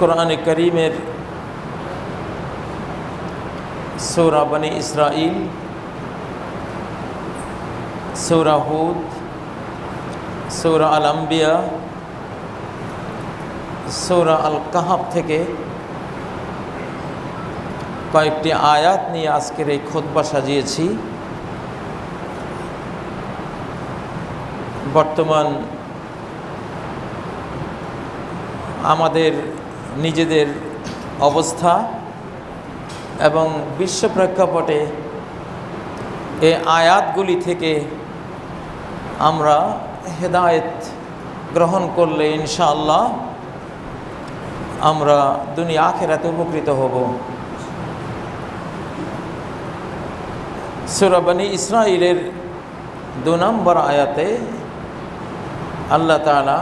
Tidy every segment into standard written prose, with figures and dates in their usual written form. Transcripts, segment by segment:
কোরআনে কারীমের সূরা বনী ইসরাঈল, সূরা হুদ, সূরা আল আম্বিয়া, সূরা আল কাহাফ থেকে কয়েকটি আয়াত নিয়ে আজকের এই খুতবা সাজিয়েছি। বর্তমান আমাদের নিজেদের অবস্থা এবং বিশ্ব প্রেক্ষাপটে এই আয়াতগুলি থেকে আমরা হেদায়েত গ্রহণ করলে ইনশাআল্লাহ আমরা দুনিয়া আখিরাতে উপকৃত হব। সূরা বনী ইসরাঈলের 2 নম্বর আয়াতে আল্লাহ তাআলা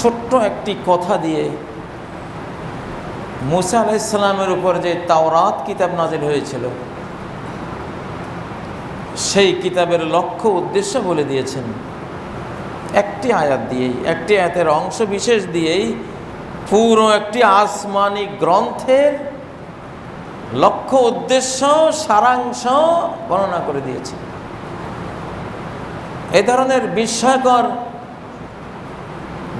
ছোট্ট একটি কথা দিয়ে মুসা আলাইহিস সালামের উপর যে তাওরাত কিতাব নাজিল হয়েছিল সেই কিতাবের লক্ষ্য উদ্দেশ্য বলে দিয়েছেন। একটি আয়াত দিয়েই, একটি আয়াতের অংশ বিশেষ দিয়েই পুরো একটি আসমানি গ্রন্থের লক্ষ্য উদ্দেশ্য সারাংশ বর্ণনা করে দিয়েছে। এ ধরনের বিস্ময়কর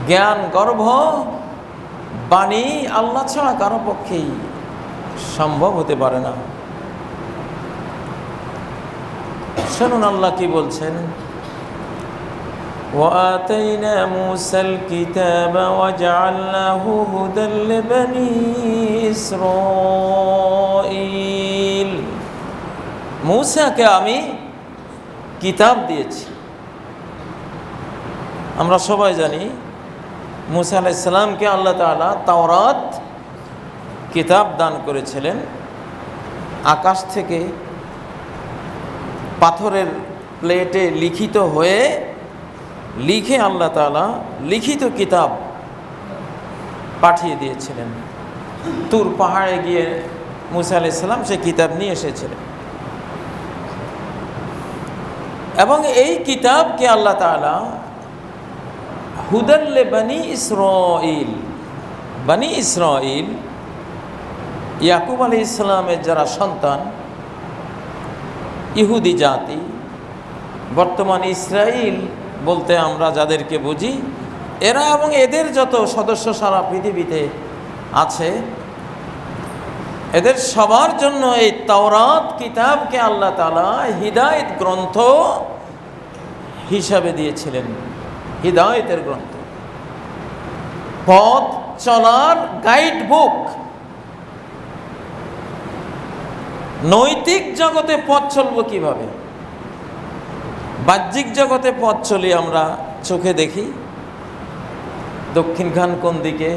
জ্ঞান গর্ভ বাণী আল্লাহ ছাড়া কারো পক্ষেই সম্ভব হতে পারে না। শুনুন আল্লাহ কি বলছেন, وَآتَيْنَا مُوسَى الْكِتَابَ وَجَعَلْنَاهُ هُدًى لِبَنِي إِسْرَائِيلَ। মূসাকে আমি কিতাব দিয়েছি। আমরা সবাই জানি মূসা আলাইহিস সালামকে আল্লাহ তাআলা তাওরাত কিতাব দান করেছিলেন। আকাশ থেকে পাথরের প্লেটে লিখিত হয়ে লিখে আল্লাহ তাআলা লিখিত কিতাব পাঠিয়ে দিয়েছিলেন। তুর পাহাড়ে গিয়ে মূসা আলাইহিস সালাম সেই কিতাব নিয়ে এসেছিলেন এবং এই কিতাবকে আল্লাহ তাআলা হুদাল লিবানি ইসরাঈল, বনী ইসরাঈল ইয়াকুব আলাইহিস সালামের যারা সন্তান, ইহুদি জাতি, বর্তমান ইসরাইল বলতে আমরা যাদেরকে বুঝি, এরা এবং এদের যত সদস্য সারা পৃথিবীতে আছে, এদের সবার জন্য এই তাওরাত কিতাবকে আল্লাহ তাআলা হিদায়াত গ্রন্থ হিসাবে দিয়েছিলেন। হিদায়াতের গ্রন্থ, পথ চলার গাইড বুক। নৈতিক জগতে পথ চলবো কিভাবে? বাহ্যিক জগতে পথ চলি আমরা চোখে দেখি, দক্ষিণখান কোন দিকে,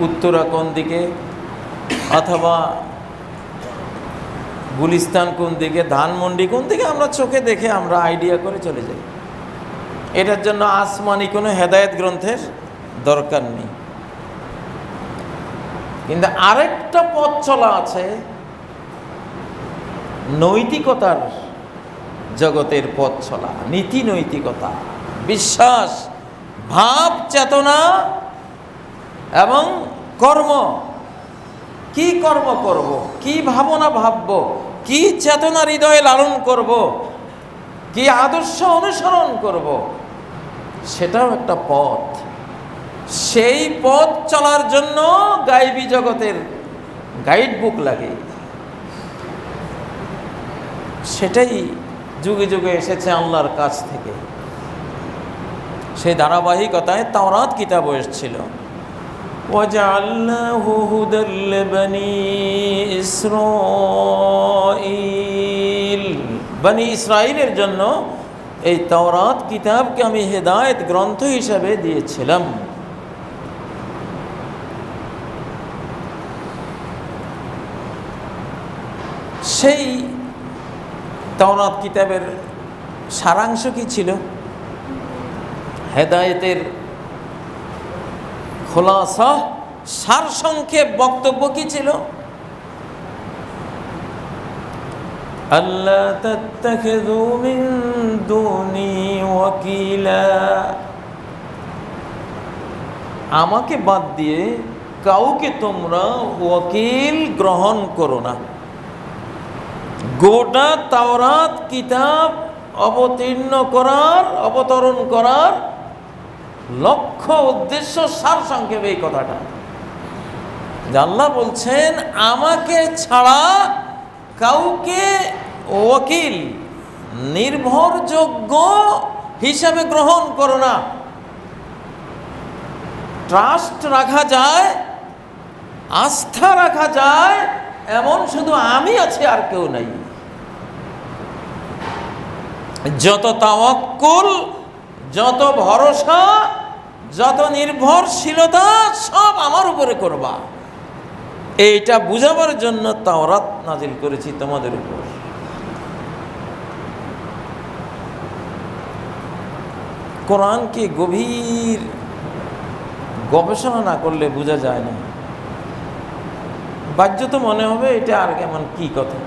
উত্তরা কোন দিকে, অথবা গুলিস্তান কোন দিকে, ধানমন্ডি কোন দিকে, আমরা চোখে দেখে আমরা আইডিয়া করে চলে যাই। এটার জন্য আসমানি কোনো হেদায়েত গ্রন্থের দরকার নেই। কিন্তু আরেকটা পথ চলা আছে, নৈতিকতার জগতের পথ চলা, নীতি নৈতিকতা, বিশ্বাস, ভাব, চেতনা এবং কর্ম। কি কর্ম করব, কি ভাবনা ভাবব, কি চেতনা হৃদয়ে লালন করব, কি আদর্শ অনুসরণ করব, সেটাও একটা পথ। সেই পথ চলার জন্য গায়বী জগতের গাইড বুক লাগে। সেটাই যুগে যুগে এসেছে আল্লাহর কাছ থেকে। সেই ধারাবাহিকতায় তাওরাত কিতাব এসেছিল। ওয়াজআলনাহু হুদাল লিবানি ইসরাঈল, বনী ইসরাঈলের জন্য এই তাওরাত কিতাবকে আমি হেদায়েত গ্রন্থ হিসাবে দিয়েছিলাম। সেই তাওরাত কিতাবের সারাংশ কি ছিল? হেদায়েতের খোলাসা, সারসংক্ষেপ বক্তব্য কি ছিল? আল্লা তাত্তাখিযু মিন দুনি ওয়াকিলা, আমাকে বাদ দিয়ে কাউকে তোমরা ওয়াকিল গ্রহণ করো না। গোটা তাওরাত কিতাব অবতরণ করার লক্ষ্য উদ্দেশ্য সার সংক্ষেপে এই কথাটা, যে আল্লাহ বলছেন আমাকে ছাড়া কাউকে ওয়াকিল নির্ভরযোগ্য হিসাবে গ্রহণ করো না। ট্রাস্ট রাখা যায়, আস্থা রাখা যায় এমন শুধু আমি আছি, আর কেউ নাই। যত তাওয়াক্কুল, যত ভরসা, যত নির্ভরশীলতা সব আমার উপরে করবা, এইটা বুঝাবার জন্য তাওরাত নাজিল করেছি তোমাদের উপর। কোরআনকে গভীর গবেষণা না করলে বোঝা যায় না। বাহ্যত মনে হবে এটা আর কেমন কি কথা,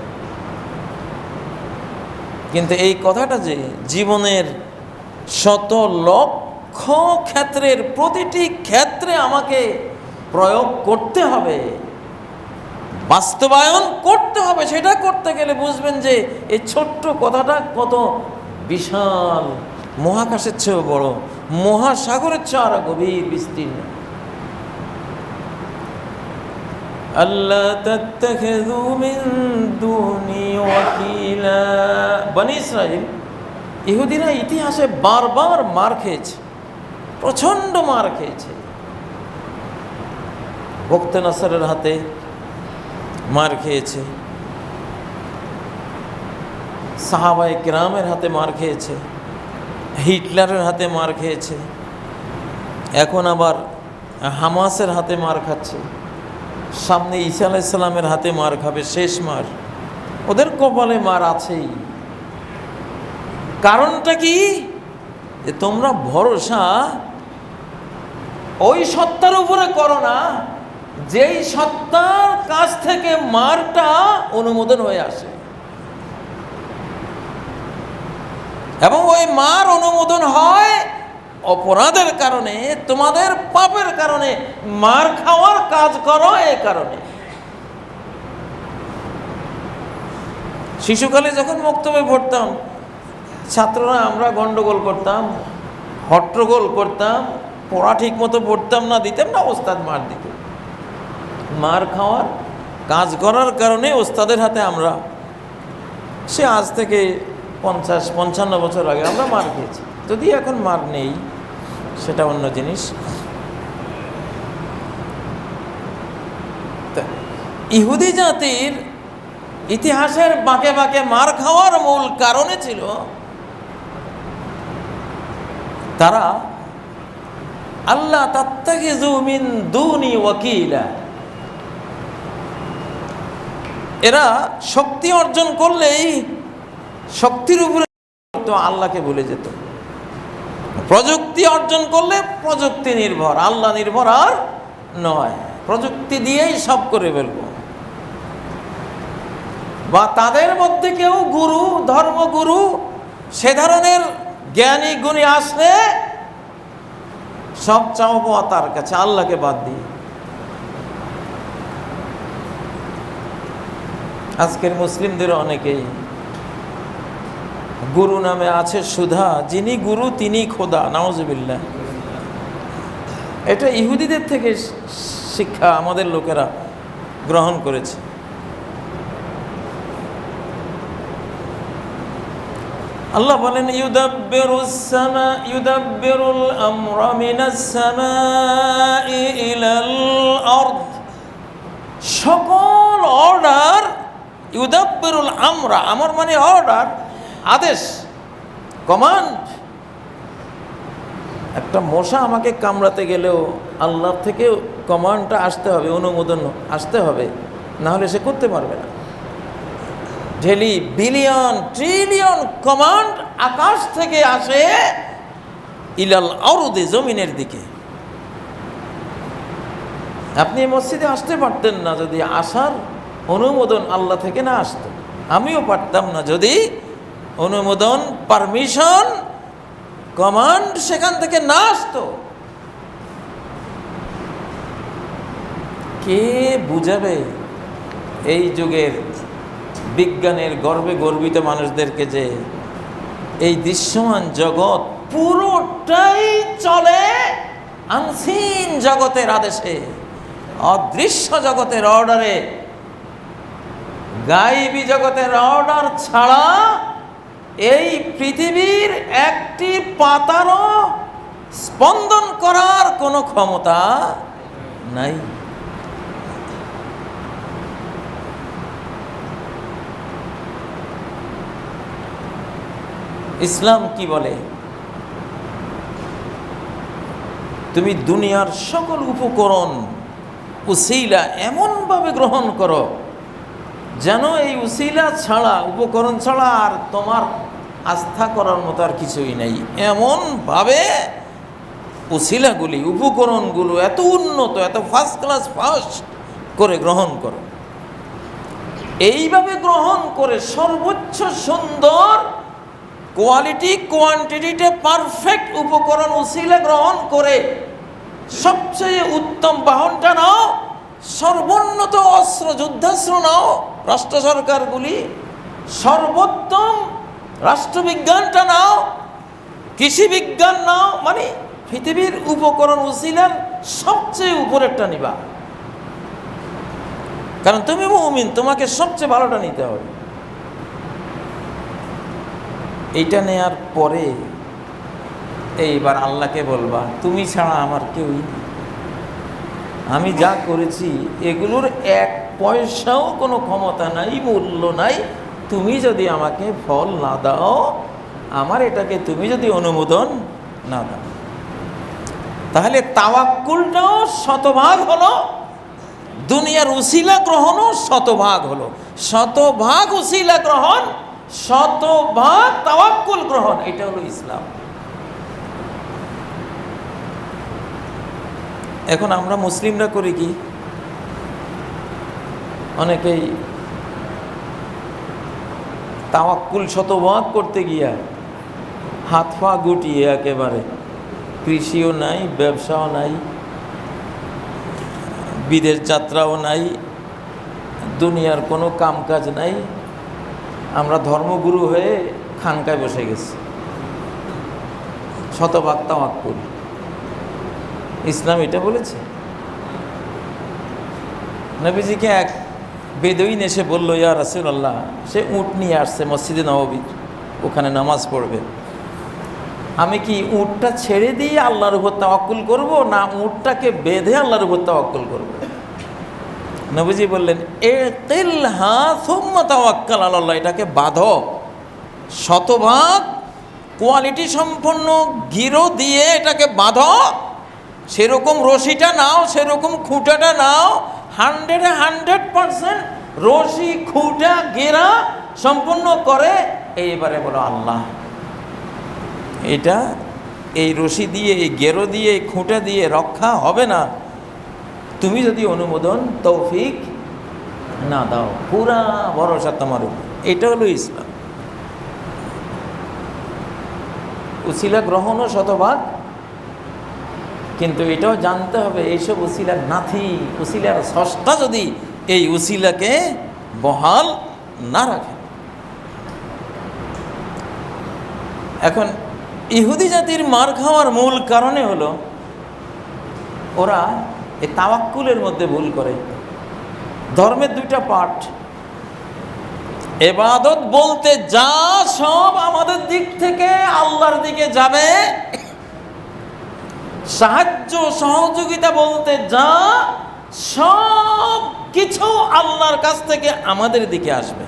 কিন্তু এই কথাটা যে জীবনের শত লক্ষ ক্ষেত্রের প্রতিটি ক্ষেত্রে আমাকে প্রয়োগ করতে হবে, বাস্তবায়ন করতে হবে, সেটা করতে গেলে বুঝবেন যে এই ছোট্ট কথাটা কত বিশাল, মহাকাশের চেয়েও বড়, মহাসাগরের চেয়ে আরো গভীর বিস্তীর্ণ। আল্লাহ তাত্তাখিযু মিন দুনি ওয়াকিলা। বনী ইসরাইল, ইহুদিরা ইতিহাসে বারবার মার খেয়েছে, প্রচণ্ড মার খেয়েছে। বখতে নসরের হাতে মার খেয়েছে, সাহাবায়ে কেরামের হাতে মার খেয়েছে, হিটলারের হাতে মার খেয়েছে, এখন আবার হামাসের হাতে মার খাচ্ছে, সামনে ঈসা আলাইহিস সালামের হাতে মার খাবে, শেষ মার। ওদের কপালে মার আছেই। কারণটা কি? যে তোমরা ভরসা ওই সত্তার উপরে করো না যেই সত্তার কাছ থেকে মারটা অনুমোদন হয়ে আসে, এবং ওই মার অনুমোদন হয় অপরাধের কারণে, তোমাদের পাপের কারণে মার খাওয়ার কাজ করো। এই কারণে শিশুকালে যখন মক্তবে পড়তাম, ছাত্ররা আমরা গন্ডগোল করতাম, হট্টগোল করতাম, পড়া ঠিক মতো পড়তাম না, দিতাম না, ওস্তাদ মার দিত। মার খাওয়ার কাজ করার কারণে ওস্তাদের হাতে আমরা, সে আজ থেকে 50-55 বছর আগে আমরা মার খেয়েছি। যদি এখন মার নেই সেটা অন্য জিনিস। ইহুদি জাতির ইতিহাসের বাঁকে বাঁকে মার খাওয়ার মূল কারণে ছিল তারা আল্লাহ তাত্তাখিযু মিন দুনি ওয়াকিলা, এরা শক্তি অর্জন করলেই শক্তির উপরে তো আল্লাহকে ভুলে যেত, প্রযুক্তি অর্জন করলে প্রযুক্তি নির্ভর, আল্লাহ নির্ভর আর নয়, প্রযুক্তি দিয়েই সব করে ফেলব। বা তাদের মধ্যে কেউ গুরু, ধর্মগুরু, সে ধরনের জ্ঞানী গুণী আসলে সব চাওব তার কাছে, আল্লাহকে বাদ দিয়ে। আজকের মুসলিমদের অনেকেই গুরু নামে আছে সুধা, যিনি গুরু তিনি খোদা, নাউজুবিল্লাহ। এটা ইহুদিদের থেকে শিক্ষা আমাদের লোকেরা গ্রহণ করেছে। আল্লাহ বলেন ইউদাব্বিরুল আমরা মিনাস সামাই ইলাল আরদ, সকল অর্ডার, ইউদাব্বিরুল আমরা, আমর মানে অর্ডার, আদেশ, কমান্ড। একটা মশা আমাকে কামড়াতে গেলেও আল্লাহ থেকে কমান্ডটা আসতে হবে, অনুমোদন আসতে হবে, না হলে সে করতে পারবে না। ডেলি বিলিয়ন ট্রিলিয়ন কমান্ড আকাশ থেকে আসে ইলাল আরদে, জমিনের দিকে। আপনি মসজিদে আসতে পারতেন না যদি আসার অনুমোদন আল্লাহ থেকে না আসতো, আমিও পারতাম না যদি অনুমোদন, পারমিশন, কমান্ড সেখান থেকে না আসতো। কে বুঝাবে এই যুগের বিজ্ঞানের গর্বে গর্বিত মানুষদেরকে যে এই দৃশ্যমান জগৎ পুরোটাই চলে আনসিন জগতের আদেশে, অদৃশ্য জগতের অর্ডারে। গায়েবী জগতের অর্ডার ছাড়া এই পৃথিবীর একটি পাতারও স্পন্দন করার কোনো ক্ষমতা নাই। ইসলাম কি বলে? তুমি দুনিয়ার সকল উপকরণ উসিলা এমনভাবে গ্রহণ করো যেন এই উসিলা ছাড়া, উপকরণ ছাড়া আর তোমার আস্থা করার মতো আর কিছুই নেই। এমনভাবে উসিলাগুলি, উপকরণগুলো এত উন্নত, এত ফার্স্ট ক্লাস ফার্স্ট করে গ্রহণ করো। এইভাবে গ্রহণ করে সর্বোচ্চ সুন্দর কোয়ালিটি কোয়ান্টিটিতে পারফেক্ট উপকরণ উসিলা গ্রহণ করে সবচেয়ে উত্তম বাহনটা নাও, সর্বোন্নত অস্ত্র যুদ্ধাস্ত্র নাও, রাষ্ট্র সরকারগুলি সর্বোত্তম রাষ্ট্রবিজ্ঞানটা নাও, কৃষি বিজ্ঞান নাও, মানে পৃথিবীর উপকরণ উসিলার সবচেয়ে উপরেরটা নিবা। কারণ তুমি মুমিন, তোমাকে সবচেয়ে ভালোটা নিতে হবে। এইটা নেয়ার পরে এইবার আল্লাহকে বলবা, তুমি ছাড়া আমার কেউই নেই, আমি যা করেছি এগুলোর এক পয়সাও কোনো ক্ষমতা নাই, মূল্য নাই। তুমি যদি আমাকে ফল না দাও, আমার এটাকে তুমি যদি অনুমোদন না দাও, তাহলে তাওয়াক্কুলটাও শতভাগ হলো, দুনিয়ার উসিলা গ্রহণও শতভাগ হলো। শতভাগ উসিলা গ্রহণ, শতভাগ তাওয়াক্কুল গ্রহণ, এটা হলো ইসলাম। এখন আমরা মুসলিমরা করি কি, অনেকেই তাওয়াক্কুল শতভাগ করতে গিয়া হাত পা গুটিয়ে একেবারে, কৃষিও নাই, ব্যবসাও নাই, বিদেশ যাত্রাও নাই, দুনিয়ার কোনো কামকাজ নাই, আমরা ধর্মগুরু হয়ে খানকায় বসে গেছি। শতভাগ তাওয়াক্কুল, ইসলাম এটা বলেছে? নবীজিকে এক বেদুইন এসে বলল, ইয়া রাসূলুল্লাহ, সে উট নিয়ে আসছে মসজিদে নববীর, ওখানে নামাজ পড়বে, আমি কি উটটা ছেড়ে দিয়ে আল্লাহর উপর তাওয়াক্কুল করব, না উটটাকে বেঁধে আল্লাহর উপর তাওয়াক্কুল করব? নবীজি বললেন, ইকিলহা সুম্মা তাওয়াক্কাল আলাল্লাহ, এটাকে বাঁধো, শতভাগ কোয়ালিটি সম্পন্ন গিরো দিয়ে এটাকে বাঁধো, সেরকম রশিটা নাও, সেরকম খুঁটাটা নাও, 100% রশি খুঁটা গেরা সম্পূর্ণ করে এইবারে বলো আল্লাহ। এটা এই রশি দিয়ে, এই গেরো দিয়ে, এই খুঁটা দিয়ে রক্ষা হবে না, তুমি যদি অনুমোদন তৌফিক না দাও, পুরা ভরসা তোমার উপর। এটা হলো ইসলাম। উসিলা গ্রহণও শতভাগ, কিন্তু এটাও জানতে হবে এইসব উসিলার নাথি, উসিলার স্রষ্টা যদি এই উসিলাকে বহাল না রাখে। এখন ইহুদি জাতির মার খাওয়ার মূল কারণে হলো ওরা এই তাওয়াক্কুলের মধ্যে ভুল করে। ধর্মের দুইটা পার্ট, ইবাদত বলতে যা সব আমাদের দিক থেকে আল্লাহর দিকে যাবে, সাহায্য সহযোগিতা বলতে যা সব কিছু আল্লাহর কাছ থেকে আমাদের দিকে আসবে।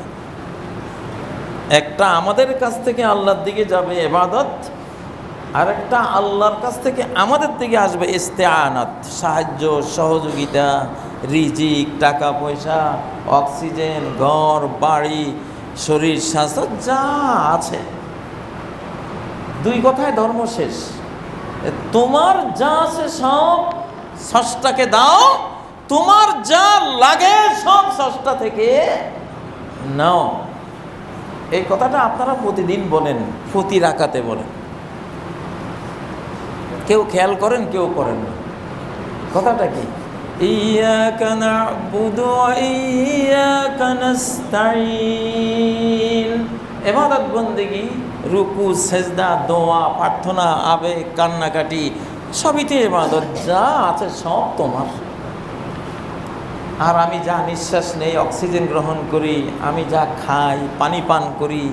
একটা আমাদের কাছ থেকে আল্লাহর দিকে যাবে ইবাদত, আর একটা আল্লাহর কাছ থেকে আমাদের দিকে আসবে ইস্তেআনাত, সাহায্য সহযোগিতা, রিজিক, টাকা পয়সা, অক্সিজেন, ঘর বাড়ি, শরীর স্বাস্থ্য যা আছে। দুই কথায় ধর্ম শেষ। তোমার যা আছে সব স্রষ্টাকে দাও, তোমার যা লাগে সব স্রষ্টা থেকে নাও। এই কথাটা আপনারা প্রতিদিন বলেন, প্রতি রাকাতে বলেন, কেউ খেয়াল করেন, কেউ করেন না। কথাটা কি? ইয়াকা না'বুদু ওয়া ইয়াকা নাস্তাঈন। ইবাদত বন্দেগী, রুকু, সেজদা, দোয়া, প্রার্থনা, আবেগ, কান্নাকাটি সবই তো ইবাদত। যা আছে সব তোমার। আর আমি যা নিঃশ্বাস নেই, অক্সিজেন গ্রহণ করি, আমি যা খাই, পানি পান করি,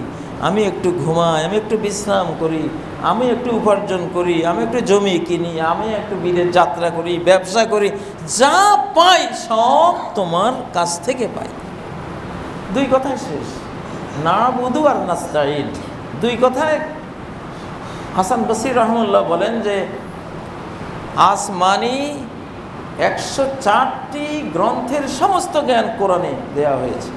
আমি একটু ঘুমাই, আমি একটু বিশ্রাম করি, আমি একটু উপার্জন করি, আমি একটু জমি কিনি, আমি একটু বিদেশ যাত্রা করি, ব্যবসা করি, যা পাই সব তোমার কাছ থেকে পাই। দুই কথায় শেষ, না'বুদু আর নাস্তাঈন। দুই কথায় হাসান বসরি রহমাতুল্লাহ বলেন যে আসমানি 104টি গ্রন্থের সমস্ত জ্ঞান কোরআনে দেওয়া হয়েছে।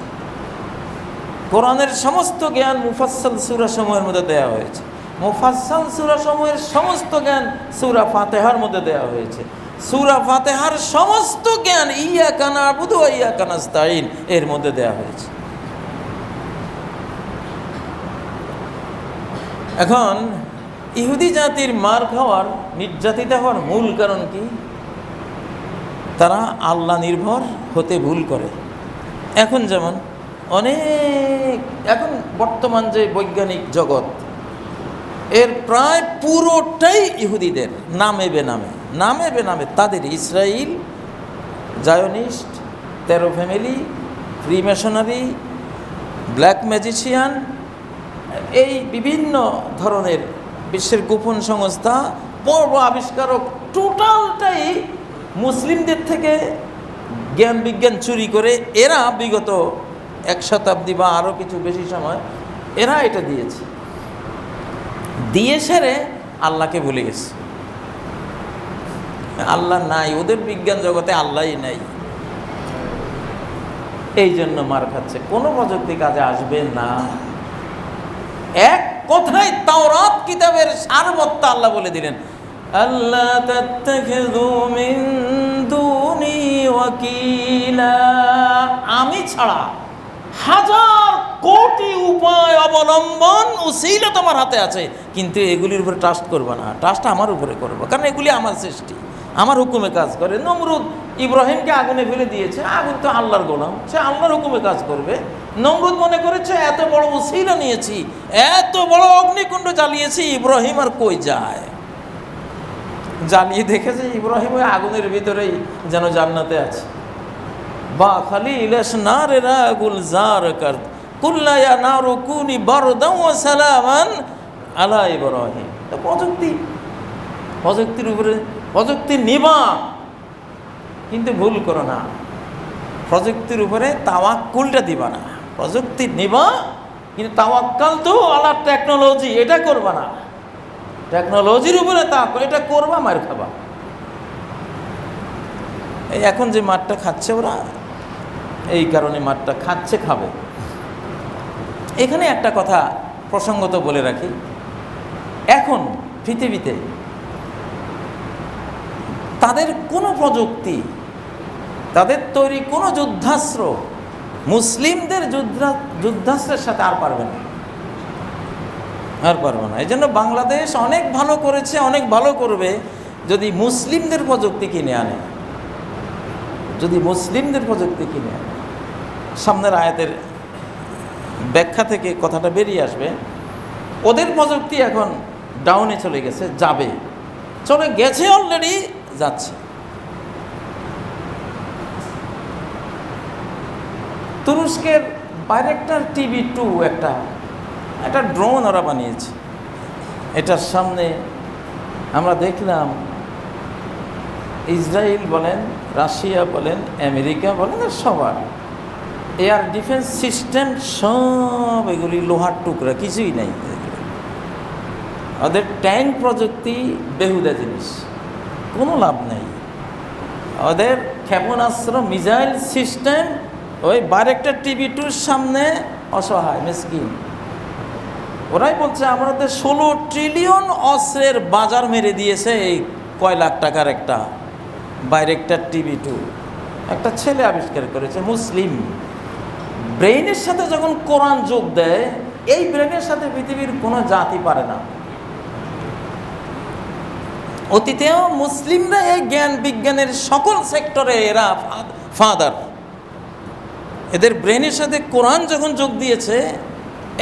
কোরআনের সমস্ত জ্ঞান মুফাসসাল সূরা সমূহের মধ্যে দেওয়া হয়েছে। মুফাসসাল সূরা সমূহের সমস্ত জ্ঞান সূরা ফাতিহার মধ্যে দেওয়া হয়েছে। সূরা ফাতিহার সমস্ত জ্ঞান ইয়াকা না'বুদু ওয়া ইয়াকা নাস্তাঈন এর মধ্যে দেওয়া হয়েছে। এখন ইহুদি জাতির মার খাওয়ার, নির্যাতিত হওয়ার মূল কারণ কি? তারা আল্লাহ নির্ভর হতে ভুল করে। এখন যেমন এখন বর্তমান যে বৈজ্ঞানিক জগৎ, এর প্রায় পুরোটাই ইহুদিদের, নামে বেনামে তাদের। Israel, Zionist, 13 family, freemasonry, black magician, এই বিভিন্ন ধরনের বিশ্বের গোপন সংস্থা, পর্ব আবিষ্কারক, টোটালটাই মুসলিমদের থেকে জ্ঞান বিজ্ঞান চুরি করে এরা বিগত 1 শতাব্দী বা আরও কিছু বেশি সময় এরা এটা দিয়েছে। দিয়ে সেরে আল্লাহকে ভুলে গেছে। আল্লাহ নাই, ওদের বিজ্ঞান জগতে আল্লাহই নাই। এই জন্য মার খাচ্ছে, কোনো প্রযুক্তি কাজে আসবে না। এক কথায় তাওরাত কিতাবের সারবত্তা আল্লাহ বলে দিলেন, আল্লাহ তাত্তাখিযু মিন দুনি ওয়াকিলা। আমি ছাড়া হাজার কোটি উপায় অবলম্বন উসিলা তোমার হাতে আছে, কিন্তু এগুলির উপরে ট্রাস্ট করবে না। ট্রাস্ট আমার উপরে করবে, কারণ এগুলি আমার সৃষ্টি, আমার হুকুমে কাজ করে। নমরুদ ইব্রাহিমকে আগুনে ফেলে দিয়েছে, আগুন তো আল্লাহর গোলাম, সে আল্লাহর হুকুমে কাজ করবে। নমরুদ মনে করেছে এত বড় উসিলা নিয়েছি, এত বড় অগ্নিকুণ্ড জ্বালিয়েছি, ইব্রাহিম আর কই যায়। জ্বালিয়ে দেখেছে ইব্রাহিম ওই আগুনের ভিতরেই যেন জান্নাতে আছে। বা খালি ইলাস নারেরা গুলজার কার কুল্লা ইয়া নারু কুনি বারদান ওয়া সালামান আলা ইব্রাহিম। তো প্রযুক্তির উপরে প্রযুক্তি নিবা, কিন্তু ভুল করো না, প্রযুক্তির উপরে তাওয়াক্কুলটা দিবা না। প্রযুক্তি নিবা, কিন্তু তাওয়াক্কাল তো আলা টেকনোলজি, এটা করবা না। টেকনোলজির উপরে তাওয়াক্কুল, এটা করবা, মার খাবা। এই এখন যে মারটা খাচ্ছে ওরা, এই কারণে মারটা খাচ্ছে, খাবে। এখানে একটা কথা প্রসঙ্গত বলে রাখি, এখন পৃথিবীতে তাদের কোনো প্রযুক্তি, তাদের তৈরি কোনো যুদ্ধাস্ত্র মুসলিমদের যুদ্ধাস্ত্রের সাথে আর পারবে না, এই জন্য বাংলাদেশ অনেক ভালো করেছে, অনেক ভালো করবে যদি মুসলিমদের প্রযুক্তি কিনে আনে। সামনের আয়াতের ব্যাখ্যা থেকে কথাটা বেরিয়ে আসবে। ওদের প্রযুক্তি এখন ডাউনে চলে গেছে, চলে গেছে, অলরেডি যাচ্ছে। তুরস্কের বাইরেক্টার TV2 একটা ড্রোন ওরা বানিয়েছে। এটার সামনে আমরা দেখলাম ইসরায়েল বলেন, রাশিয়া বলেন, আমেরিকা বলেন, সবার এয়ার ডিফেন্স সিস্টেম সব এগুলি লোহার টুকরা, কিছুই নাই। ওদের ট্যাঙ্ক প্রযুক্তি বেহুদা জিনিস, কোনো লাভ নেই। ওদের ক্ষেপণাস্ত্র, মিসাইল সিস্টেম ওই বাইরেক্টার TV2 সামনে অসহায়, মিসকিন। ওরাই বলছে আমাদের 16 ট্রিলিয়ন অস্ত্রের বাজার মেরে দিয়েছে এই কয় লাখ টাকার একটা বাইরেক্টার TV2। একটা ছেলে আবিষ্কার করেছে, মুসলিম। ব্রেইনের সাথে যখন কোরআন যোগ দেয়, এই ব্রেনের সাথে পৃথিবীর কোনো জাতি পারে না। অতীতেও মুসলিমরা এই জ্ঞান বিজ্ঞানের সকল সেক্টরে এরা ফাদার। এদের ব্রেনের সাথে কোরআন যখন যোগ দিয়েছে,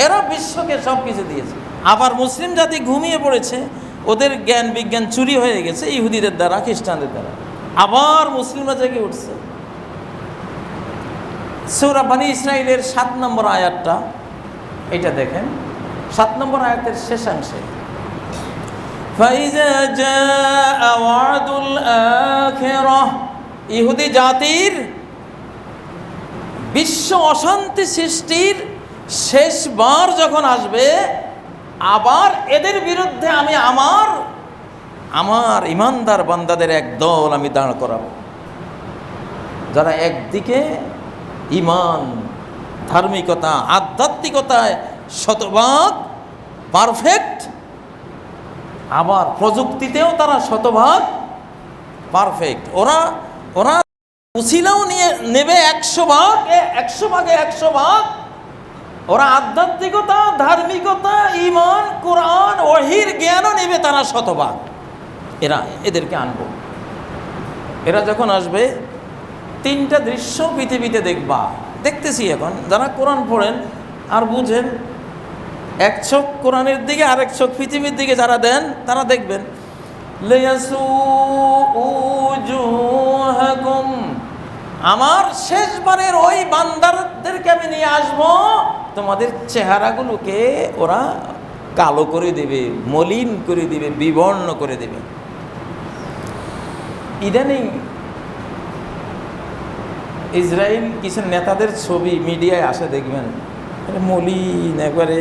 এরা বিশ্বকে সব কিছু দিয়েছে। আবার মুসলিম জাতি ঘুমিয়ে পড়েছে, ওদের জ্ঞান বিজ্ঞান চুরি হয়ে গেছে ইহুদিদের দ্বারা, খ্রিস্টানদের দ্বারা। আবার মুসলিমরা জেগে উঠছে। সূরা বনী ইসরাঈলের 7 নম্বর আয়াতটা, এটা দেখেন, 7 নম্বর আয়াতের শেষাংশে, ফাইজা জাআ ওয়াদুল আখিরাহ, ইহুদি জাতির বিশ্ব অশান্তি সৃষ্টির শেষবার যখন আসবে, আবার এদের বিরুদ্ধে আমি আমার ইমানদার বান্দাদের এক দল আমি দাঁড় করাবো, যারা একদিকে ইমান, ধার্মিকতা, আধ্যাত্মিকতায় শতভাগ পারফেক্ট, আবার প্রযুক্তিতেও তারা শতভাগ পারফেক্ট। ওরা উছিলাও নিয়ে নেবে 100 ভাগ, 100 ভাগে 100 ভাগ। ওরা আধ্যাত্মিকতা, ধার্মিকতা, ইমান, কোরআন, ওহীর জ্ঞানও নেবে তারা শতভাগ। এদেরকে আনবো। এরা যখন আসবে, 3টা দৃশ্য পৃথিবীতে দেখতেছি এখন। যারা কোরআন পড়েন আর বুঝেন, এক চোখ কোরআনের দিকে আর এক চোখ পৃথিবীর দিকে যারা দেন, তারা দেখবেন আমার শেষবারের ওই বান্দারদেরকে আমি নিয়ে আসবো, তোমাদের চেহারাগুলোকে ওরা কালো করে দেবে, মলিন করে দিবে, বিবর্ণ করে দেবে। ইদানিং ইসরায়েল কিছু নেতাদের ছবি মিডিয়ায় আসে, দেখবেন মলিন একবারে,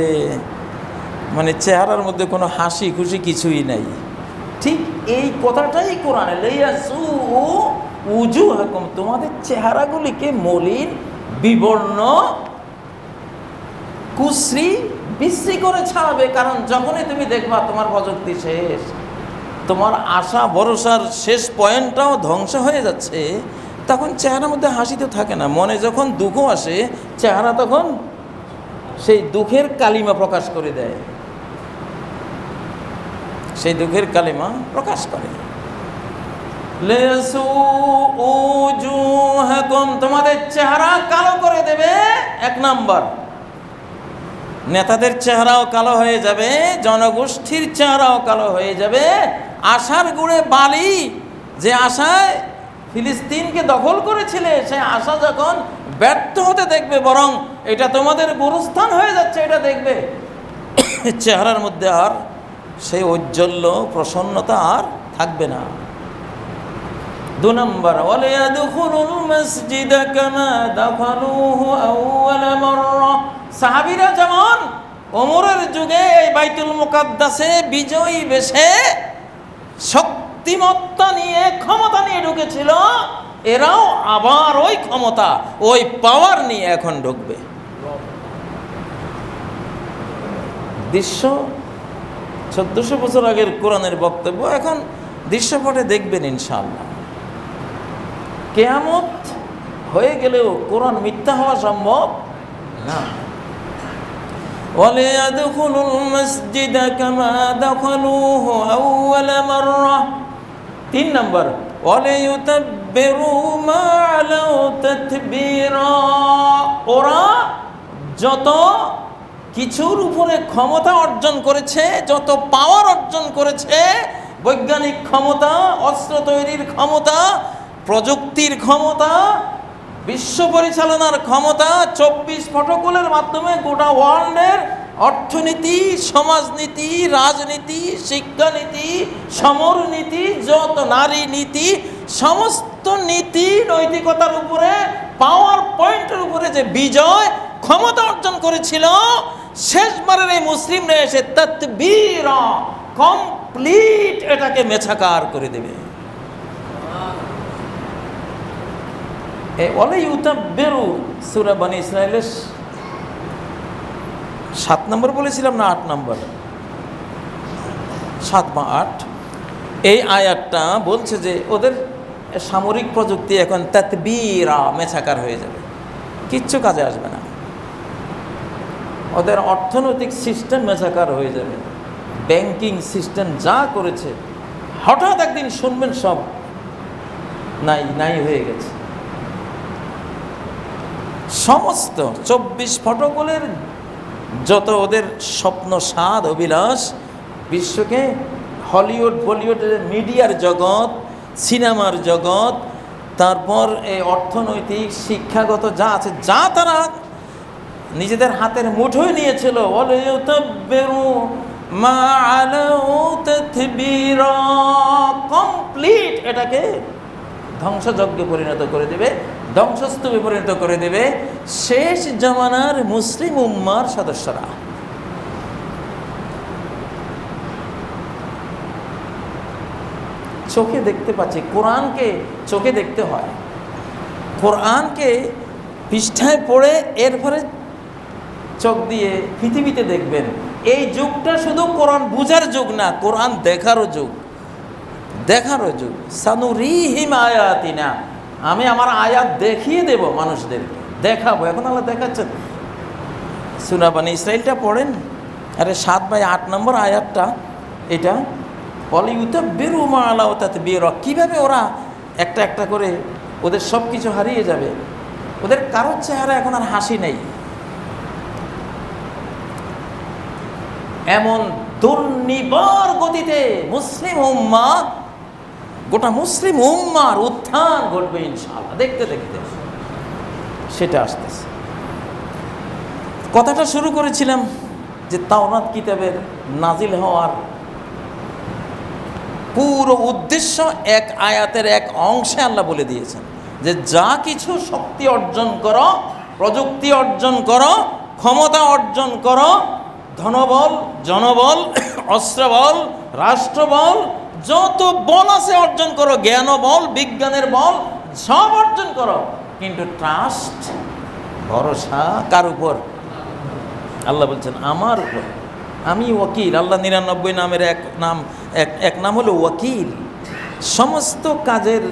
মানে চেহারার মধ্যে কোনো হাসি খুশি কিছুই নাই। ঠিক এই কথাটাই কোরআনে, লাইয়াসু উজুহাকুম, তোমাদের চেহারাগুলিকে মলিন, বিবর্ণ, কুশ্রী, বিশ্রী করে ছাড়াবে। কারণ যখনই তুমি দেখবা তোমার প্রযুক্তি শেষ, তোমার আশা ভরসার শেষ পয়েন্টটাও ধ্বংস হয়ে যাচ্ছে, তখন চেহারার মধ্যে হাসি তো থাকে না। মনে যখন দুঃখ আসে, চেহারা তখন সেই দুঃখের কালিমা প্রকাশ করে দেয়, সেই দুঃখের কালিমা প্রকাশ করে। তোমাদের চেহারা কালো করে দেবে। 1 নাম্বার, নেতাদের চেহারাও কালো হয়ে যাবে, জনগোষ্ঠীর চেহারাও কালো হয়ে যাবে। আশার গুড়ে বালি, যে আশায় ফিলিস্তিনকে দখল করেছিলে, সেই আশা যখন ব্যর্থ হতে দেখবে, বরং এটা তোমাদের গুরুস্থান হয়ে যাচ্ছে, এটা দেখবে, চেহারার মধ্যে আর সেই ঔজ্জ্বল্য, প্রসন্নতা আর থাকবে না। 2 নম্বর, ওয়ালিয়াদখুলুল মাসজিদা কামা দাখালুহু আউওয়াল মাররা, সাহাবীরা যেমন ওমরের যুগে এই বাইতুল মুকাদ্দাসে বিজয়ী বেশে শক্তিমত্তা নিয়ে, ক্ষমতা নিয়ে ঢুকেছিল, এরাও আবার ওই ক্ষমতা, ওই পাওয়ার নিয়ে এখন ঢুকবে। দৃশ্য 1400 বছর আগের কোরআনের বক্তব্য এখন দৃশ্যপটে দেখবেন ইনশাআল্লাহ। কিয়ামত হয়ে গেলেও কোরআন মিথ্যা হওয়া সম্ভব না। ওয়ালিয়াদখুলুল মাসজিদা কামা দাখালুহু আউওয়াল মাররা। 3 নম্বর, ওয়ালিয়ুতাব্বিরু মা আলাউ তাতবীরা, ওরা যত কিছুর উপরে ক্ষমতা অর্জন করেছে, যত পাওয়ার অর্জন করেছে, বৈজ্ঞানিক ক্ষমতা, অস্ত্র তৈরির ক্ষমতা, প্রযুক্তির ক্ষমতা, বিশ্ব পরিচালনার ক্ষমতা, 24 প্রটোকলের মাধ্যমে গোটা ওয়ার্ল্ডের অর্থনীতি, সমাজনীতি, রাজনীতি, শিক্ষানীতি, সমরনীতি, যত নারী নীতি, সমস্ত নীতি নৈতিকতার উপরে, পাওয়ার পয়েন্টের উপরে যে বিজয় ক্ষমতা অর্জন করেছিল, শেষবারের এই মুসলিমরা এসে তাতবীর, কমপ্লিট এটাকে মেছাকার করে দেবে। ওয়ালিয়ুতাব্বিরু, সূরা বনী ইসরাঈলের 7 নম্বর বলেছিলাম না 8 নম্বর, 7 বা 8, এই আয়াতটা বলছে যে ওদের সামরিক প্রযুক্তি এখন তাতবীরা, মেছাকার হয়ে যাবে, কিচ্ছু কাজে আসবে না। ওদের অর্থনৈতিক সিস্টেম মেছাকার হয়ে যাবে, ব্যাংকিং সিস্টেম যা করেছে হঠাৎ একদিন শুনবেন সব নাই নাই হয়ে গেছে। সমস্ত 24 ফটকের যত ওদের স্বপ্ন, স্বাদ, অভিলাষ, বিশ্বকে হলিউড বলিউডের মিডিয়ার জগৎ, সিনেমার জগৎ, তারপর এই অর্থনৈতিক শিক্ষাগত যা আছে, যা তারা নিজেদের হাতের মুঠোয় নিয়েছিল, কমপ্লিট এটাকে ধ্বংসযজ্ঞে পরিণত করে দেবে, ধ্বংসস্তূপে পরিণত করে দেবে শেষ জামানার মুসলিম উম্মার সদস্যরা। চোখে দেখতে পাচ্ছি, কোরআনকে চোখে দেখতে হয়, কোরআনকে পৃষ্ঠায় পড়ে এরপরে চোখ দিয়ে পৃথিবীতে দেখবেন। এই যুগটা শুধু কোরআন বুঝার যুগ না, কোরআন দেখারও যুগ, দেখারও যুগ। সানুরিহিম আয়াতিনা, আমি আমার আয়াত দেখিয়ে দেব মানুষদেরকে, দেখাবো। এখন আল্লাহ দেখাচ্ছেন। সূরা বনী ইসরাঈলটা পড়েন, আরে 7/8 নম্বর আয়াতটা, এটা ওয়ালিউতাব্বিরু মা আলাউ তাতবীরা, কীভাবে ওরা একটা একটা করে ওদের সব কিছু হারিয়ে যাবে, ওদের কারোর চেহারা এখন আর হাসি নেই। এমন দুর্নিবার গতিতে মুসলিম উম্মা, গোটা মুসলিম উম্মার উত্থান ঘটবে ইনশাআল্লাহ, দেখতে দেখতে সেটা আসতেছে। কথাটা শুরু করেছিলাম যে তাওরাত কিতাবের নাজিল হওয়ার পুরো উদ্দেশ্য এক আয়াতের এক অংশে আল্লাহ বলে দিয়েছেন যে যা কিছু শক্তি অর্জন করো, প্রযুক্তি অর্জন করো, ক্ষমতা অর্জন করো, ধনবল, জনবল, অস্ত্রবল, রাষ্ট্রবল, যত বল আছে অর্জন করো, জ্ঞান বল, বিজ্ঞানের বল, সব অর্জন করো, কিন্তু ট্রাস্ট, ভরসা কার উপর? আল্লাহ বলছেন আমার উপর, আমি ওয়াকিল। আল্লাহ 99 নামের এক নাম হলো ওয়াকিল। সমস্ত কাজের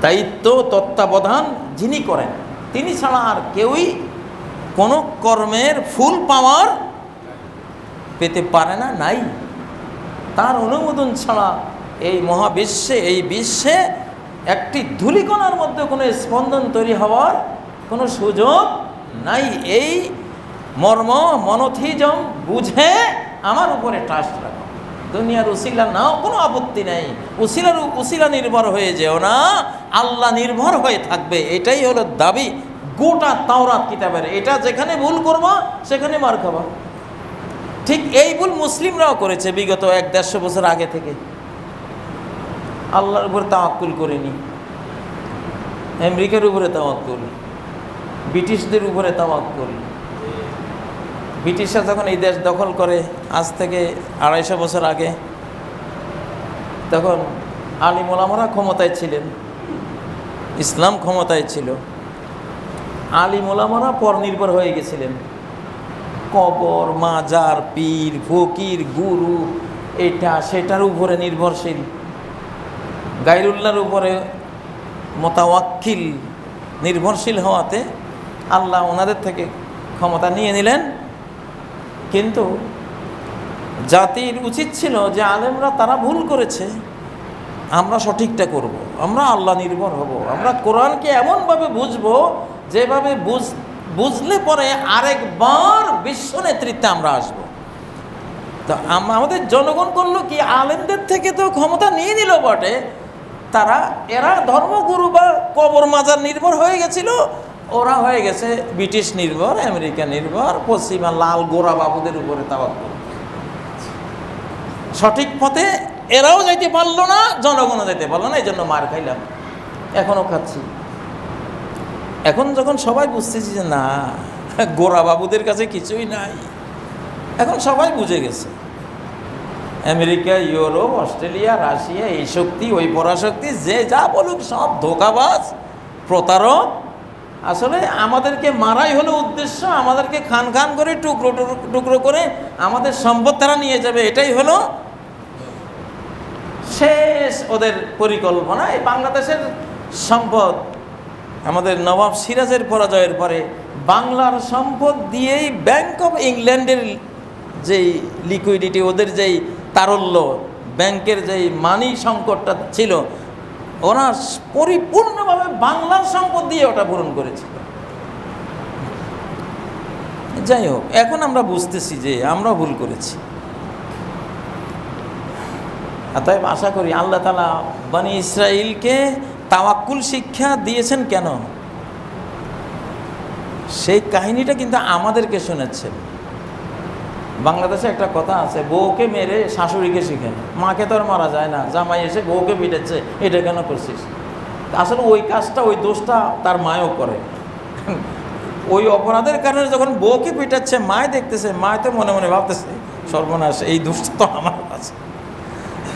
দায়িত্ব, তত্ত্বাবধান যিনি করেন, তিনি ছাড়া আর কেউই কোনো কর্মের ফুল পাওয়ার পেতে পারে না, নাই। তার অনুমোদন ছাড়া এই মহাবিশ্বে, এই বিশ্বে একটি ধূলিকণার মধ্যে কোনো স্পন্দন তৈরি হওয়ার কোনো সুযোগ নাই। এই মর্ম মনোথিজম বুঝে আমার উপরে ট্রাস্ট রাখো। দুনিয়ার উসিলা নাও, কোনো আপত্তি নেই, উসিলা নির্ভর হয়ে যেও না, আল্লাহ নির্ভর হয়ে থাকবে। এটাই হলো দাবি গোটা তাওরাত কিতাবের। এটা যেখানে ভুল করবা সেখানে মার খাবা। ঠিক এই ভুল মুসলিমরাও করেছে বিগত 150 বছর আগে থেকে। আল্লাহর উপরে তাওয়াক্কুল করেনি, আমেরিকার উপরে তাওয়াক্কুল, ব্রিটিশদের উপরে তাওয়াক্কুল। ব্রিটিশরা যখন এই দেশ দখল করে আজ থেকে 250 বছর আগে, তখন আলিম ওলামারা ক্ষমতায় ছিলেন, ইসলাম ক্ষমতায় ছিল। আলিম ওলামারা পরনির্ভর হয়ে গেছিলেন, কবর, মাজার, পীর, ফকির, গুরু, এটা সেটার উপরে নির্ভরশীল, গায়রুল্লাহর উপরে মোতাওয়াক্কিল, নির্ভরশীল হওয়াতে আল্লাহ ওনাদের থেকে ক্ষমতা নিয়ে নিলেন। কিন্তু জাতির উচিত ছিল যে আলেমরা তারা ভুল করেছে, আমরা সঠিকটা করব, আমরা আল্লাহ নির্ভর হব, আমরা কোরআনকে এমনভাবে বুঝবো যেভাবে বুঝলে পরে আরেকবার বিশ্ব নেতৃত্বে আমরা আসব। তো আমাদের জনগণ করলো কি, আলেমদের থেকে তো ক্ষমতা নিয়ে নিল বটে, এরা ধর্মগুরু বা কবর মাজার নির্ভর হয়ে গেছিল, ওরা হয়ে গেছে ব্রিটিশ নির্ভর, আমেরিকা নির্ভর, পশ্চিমা লাল গোরা বাবুদের উপরে তাওয়াক্কুল। সঠিক পথে এরাও যাইতে পারলো না, জনগণও যাইতে পারলো না, এই জন্য মার খাইলাম, এখনও খাচ্ছি। এখন যখন সবাই বুঝতেছি যে না, গোরা বাবুদের কাছে কিছুই নাই, এখন সবাই বুঝে গেছে আমেরিকা, ইউরোপ, অস্ট্রেলিয়া, রাশিয়া, এই শক্তি, ওই পরাশক্তি, যে যা বলুক সব ধোঁকাবাজ, প্রতারক। আসলে আমাদেরকে মারাই হলো উদ্দেশ্য, আমাদেরকে খান খান করে টুকরো টুকরো করে আমাদের সম্পদ তারা নিয়ে যাবে, এটাই হলো শেষ ওদের পরিকল্পনা। এই বাংলাদেশের সম্পদ, আমাদের নবাব সিরাজের পরাজয়ের পরে বাংলার সম্পদ দিয়েই ব্যাংক অফ ইংল্যান্ডের যেই লিকুইডিটি, ওদের যেই তারল্য, ব্যাংকের যেই মানি সংকটটা ছিল, ওরা পরিপূর্ণভাবে বাংলার সম্পদ দিয়ে ওটা পূরণ করেছিল। যাই হোক, এখন আমরা বুঝতেছি যে আমরা ভুল করেছি। তাই আশা করি আল্লাহ তাআলা বনি ইসরাইলকে তাওয়াক্কুল শিক্ষা দিয়েছেন কেন, সেই কাহিনীটা কিন্তু আমাদেরকে শোনাচ্ছেন। বাংলাদেশে একটা কথা আছে, বউকে মেরে শাশুড়িকে শিখে। মাকে তো আর মারা যায় না, জামাই এসে বউকে পিটাচ্ছে, এটা কেন করছিস? আসলে ওই কাজটা, ওই দোষটা তার মায়ও করে। ওই অপরাধের কারণে যখন বউকে পিটাচ্ছে, মায় দেখতেছে, মায় তো মনে মনে ভাবতেছে সর্বনাশ, এই দোষটা তো আমার আছে।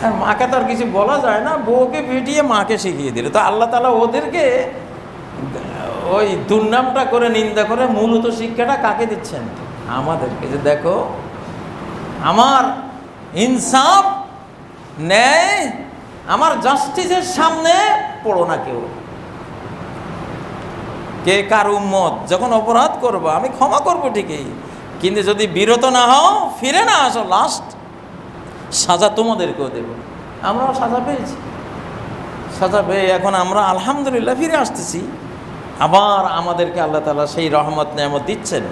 আর মাকে তো আর কিছু বলা যায় না, বউকে পিটিয়ে মাকে শিখিয়ে দিল। তো আল্লাহ তাআলা ওদেরকে ওই দুর্নামটা করে, নিন্দা করে, মূলত শিক্ষাটা কাকে দিচ্ছেন? আমাদেরকে। যে দেখো, আমার ইনসাফ, ন্যায়, আমার জাস্টিসের সামনে পড়ো না কেউ। কে কার উম্মত, যখন অপরাধ করবো আমি ক্ষমা করবো ঠিকই, কিন্তু যদি বিরত না হও, ফিরে না আসো, লাস্ট সাজা তোমাদেরকেও দেব। আমরাও সাজা পেয়েছি, সাজা পেয়ে এখন আমরা আলহামদুলিল্লাহ ফিরে আসতেছি। আবার আমাদেরকে আল্লাহ তাআলা সেই রহমত নেয়ামত দিচ্ছেন।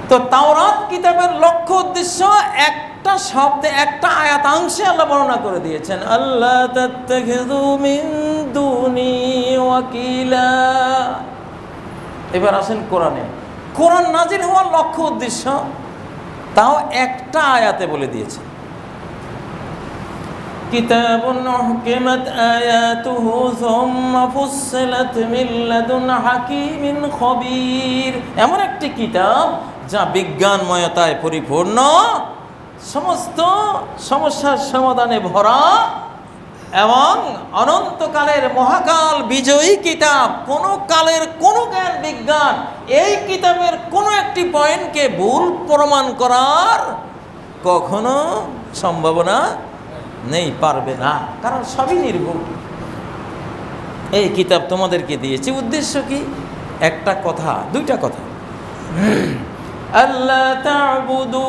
তো তাওরাত কিতাবের লক্ষ্য উদ্দেশ্য একটা শব্দে, একটা আয়াতাংশে আল্লাহ বর্ণনা করে দিয়েছেন, আল্লাহ তাত্তাখিযু মিন দুনি ওয়াকিলা। এবার আসেন কোরআনে। কোরআন নাজিল হওয়ার লক্ষ্য উদ্দেশ্য তাও একটা আয়াতে বলে দিয়েছে, কিতাবুন উহকিমাত আয়াতুহু সুম্মা ফুসসিলাত মিন লাদুন হাকীমিন খবীর। এমন একটি কিতাব যা বিজ্ঞানময়তায় পরিপূর্ণ, সমস্ত সমস্যার সমাধানে ভরা এবং অনন্তকালের মহাকাল বিজয়ী কিতাব। কোনো কালের কোনো জ্ঞান বিজ্ঞান এই কিতাবের কোনো একটি পয়েন্টকে ভুল প্রমাণ করার কখনো সম্ভাবনা নেই, পারবে না, কারণ সবই নির্ভুল। এই কিতাব তোমাদেরকে দিয়েছি, উদ্দেশ্য কি? একটা কথা, দুইটা কথা, আল্লাহ তা'বুদু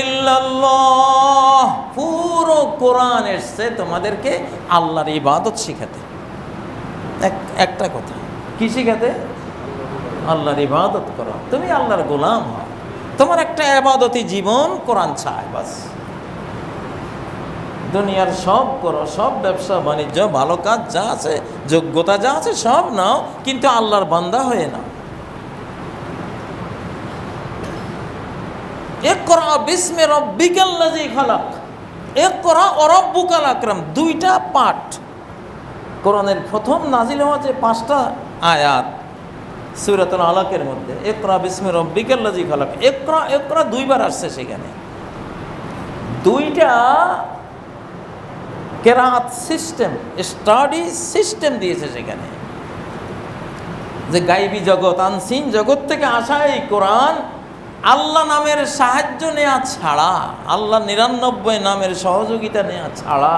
ইল্লাল্লাহ। পুরো কোরআন এসছে তোমাদেরকে আল্লাহর ইবাদত শিখাতে। একটা কথা, কি শিখাতে? আল্লাহর ইবাদত করো, তুমি আল্লাহর গোলাম হও, তোমার একটা ইবাদতি জীবন কোরআন চায়, বাস। দুনিয়ার সব করো, সব ব্যবসা বাণিজ্য, ভালো কাজ যা আছে, যোগ্যতা যা আছে সব নাও, কিন্তু আল্লাহর বান্দা হয়ে নাও। ইকরা বিসমি রাব্বিকাল্লাযী খালাক, ইকরা ওয়া রাব্বুকাল আকরাম। দুইটা পাঠ কোরআনের প্রথম নাজিল হওয়া যে 5টা আয়াত সূরাতুল আলাকের মধ্যে, ইকরা বিসমি রাব্বিকাল্লাযী খালাক, ইকরা ইকরা দুইবার আসছে। সেখানে দুইটা কেরাত সিস্টেম, স্টাডি সিস্টেম দিয়েছে সেখানে, যে গায়বী জগৎ, আনসিন জগৎ থেকে আসা এই কোরআন আল্লাহ নামের সাহায্য নেওয়া ছাড়া, আল্লাহ 99 নামের সহযোগিতা নেওয়া ছাড়া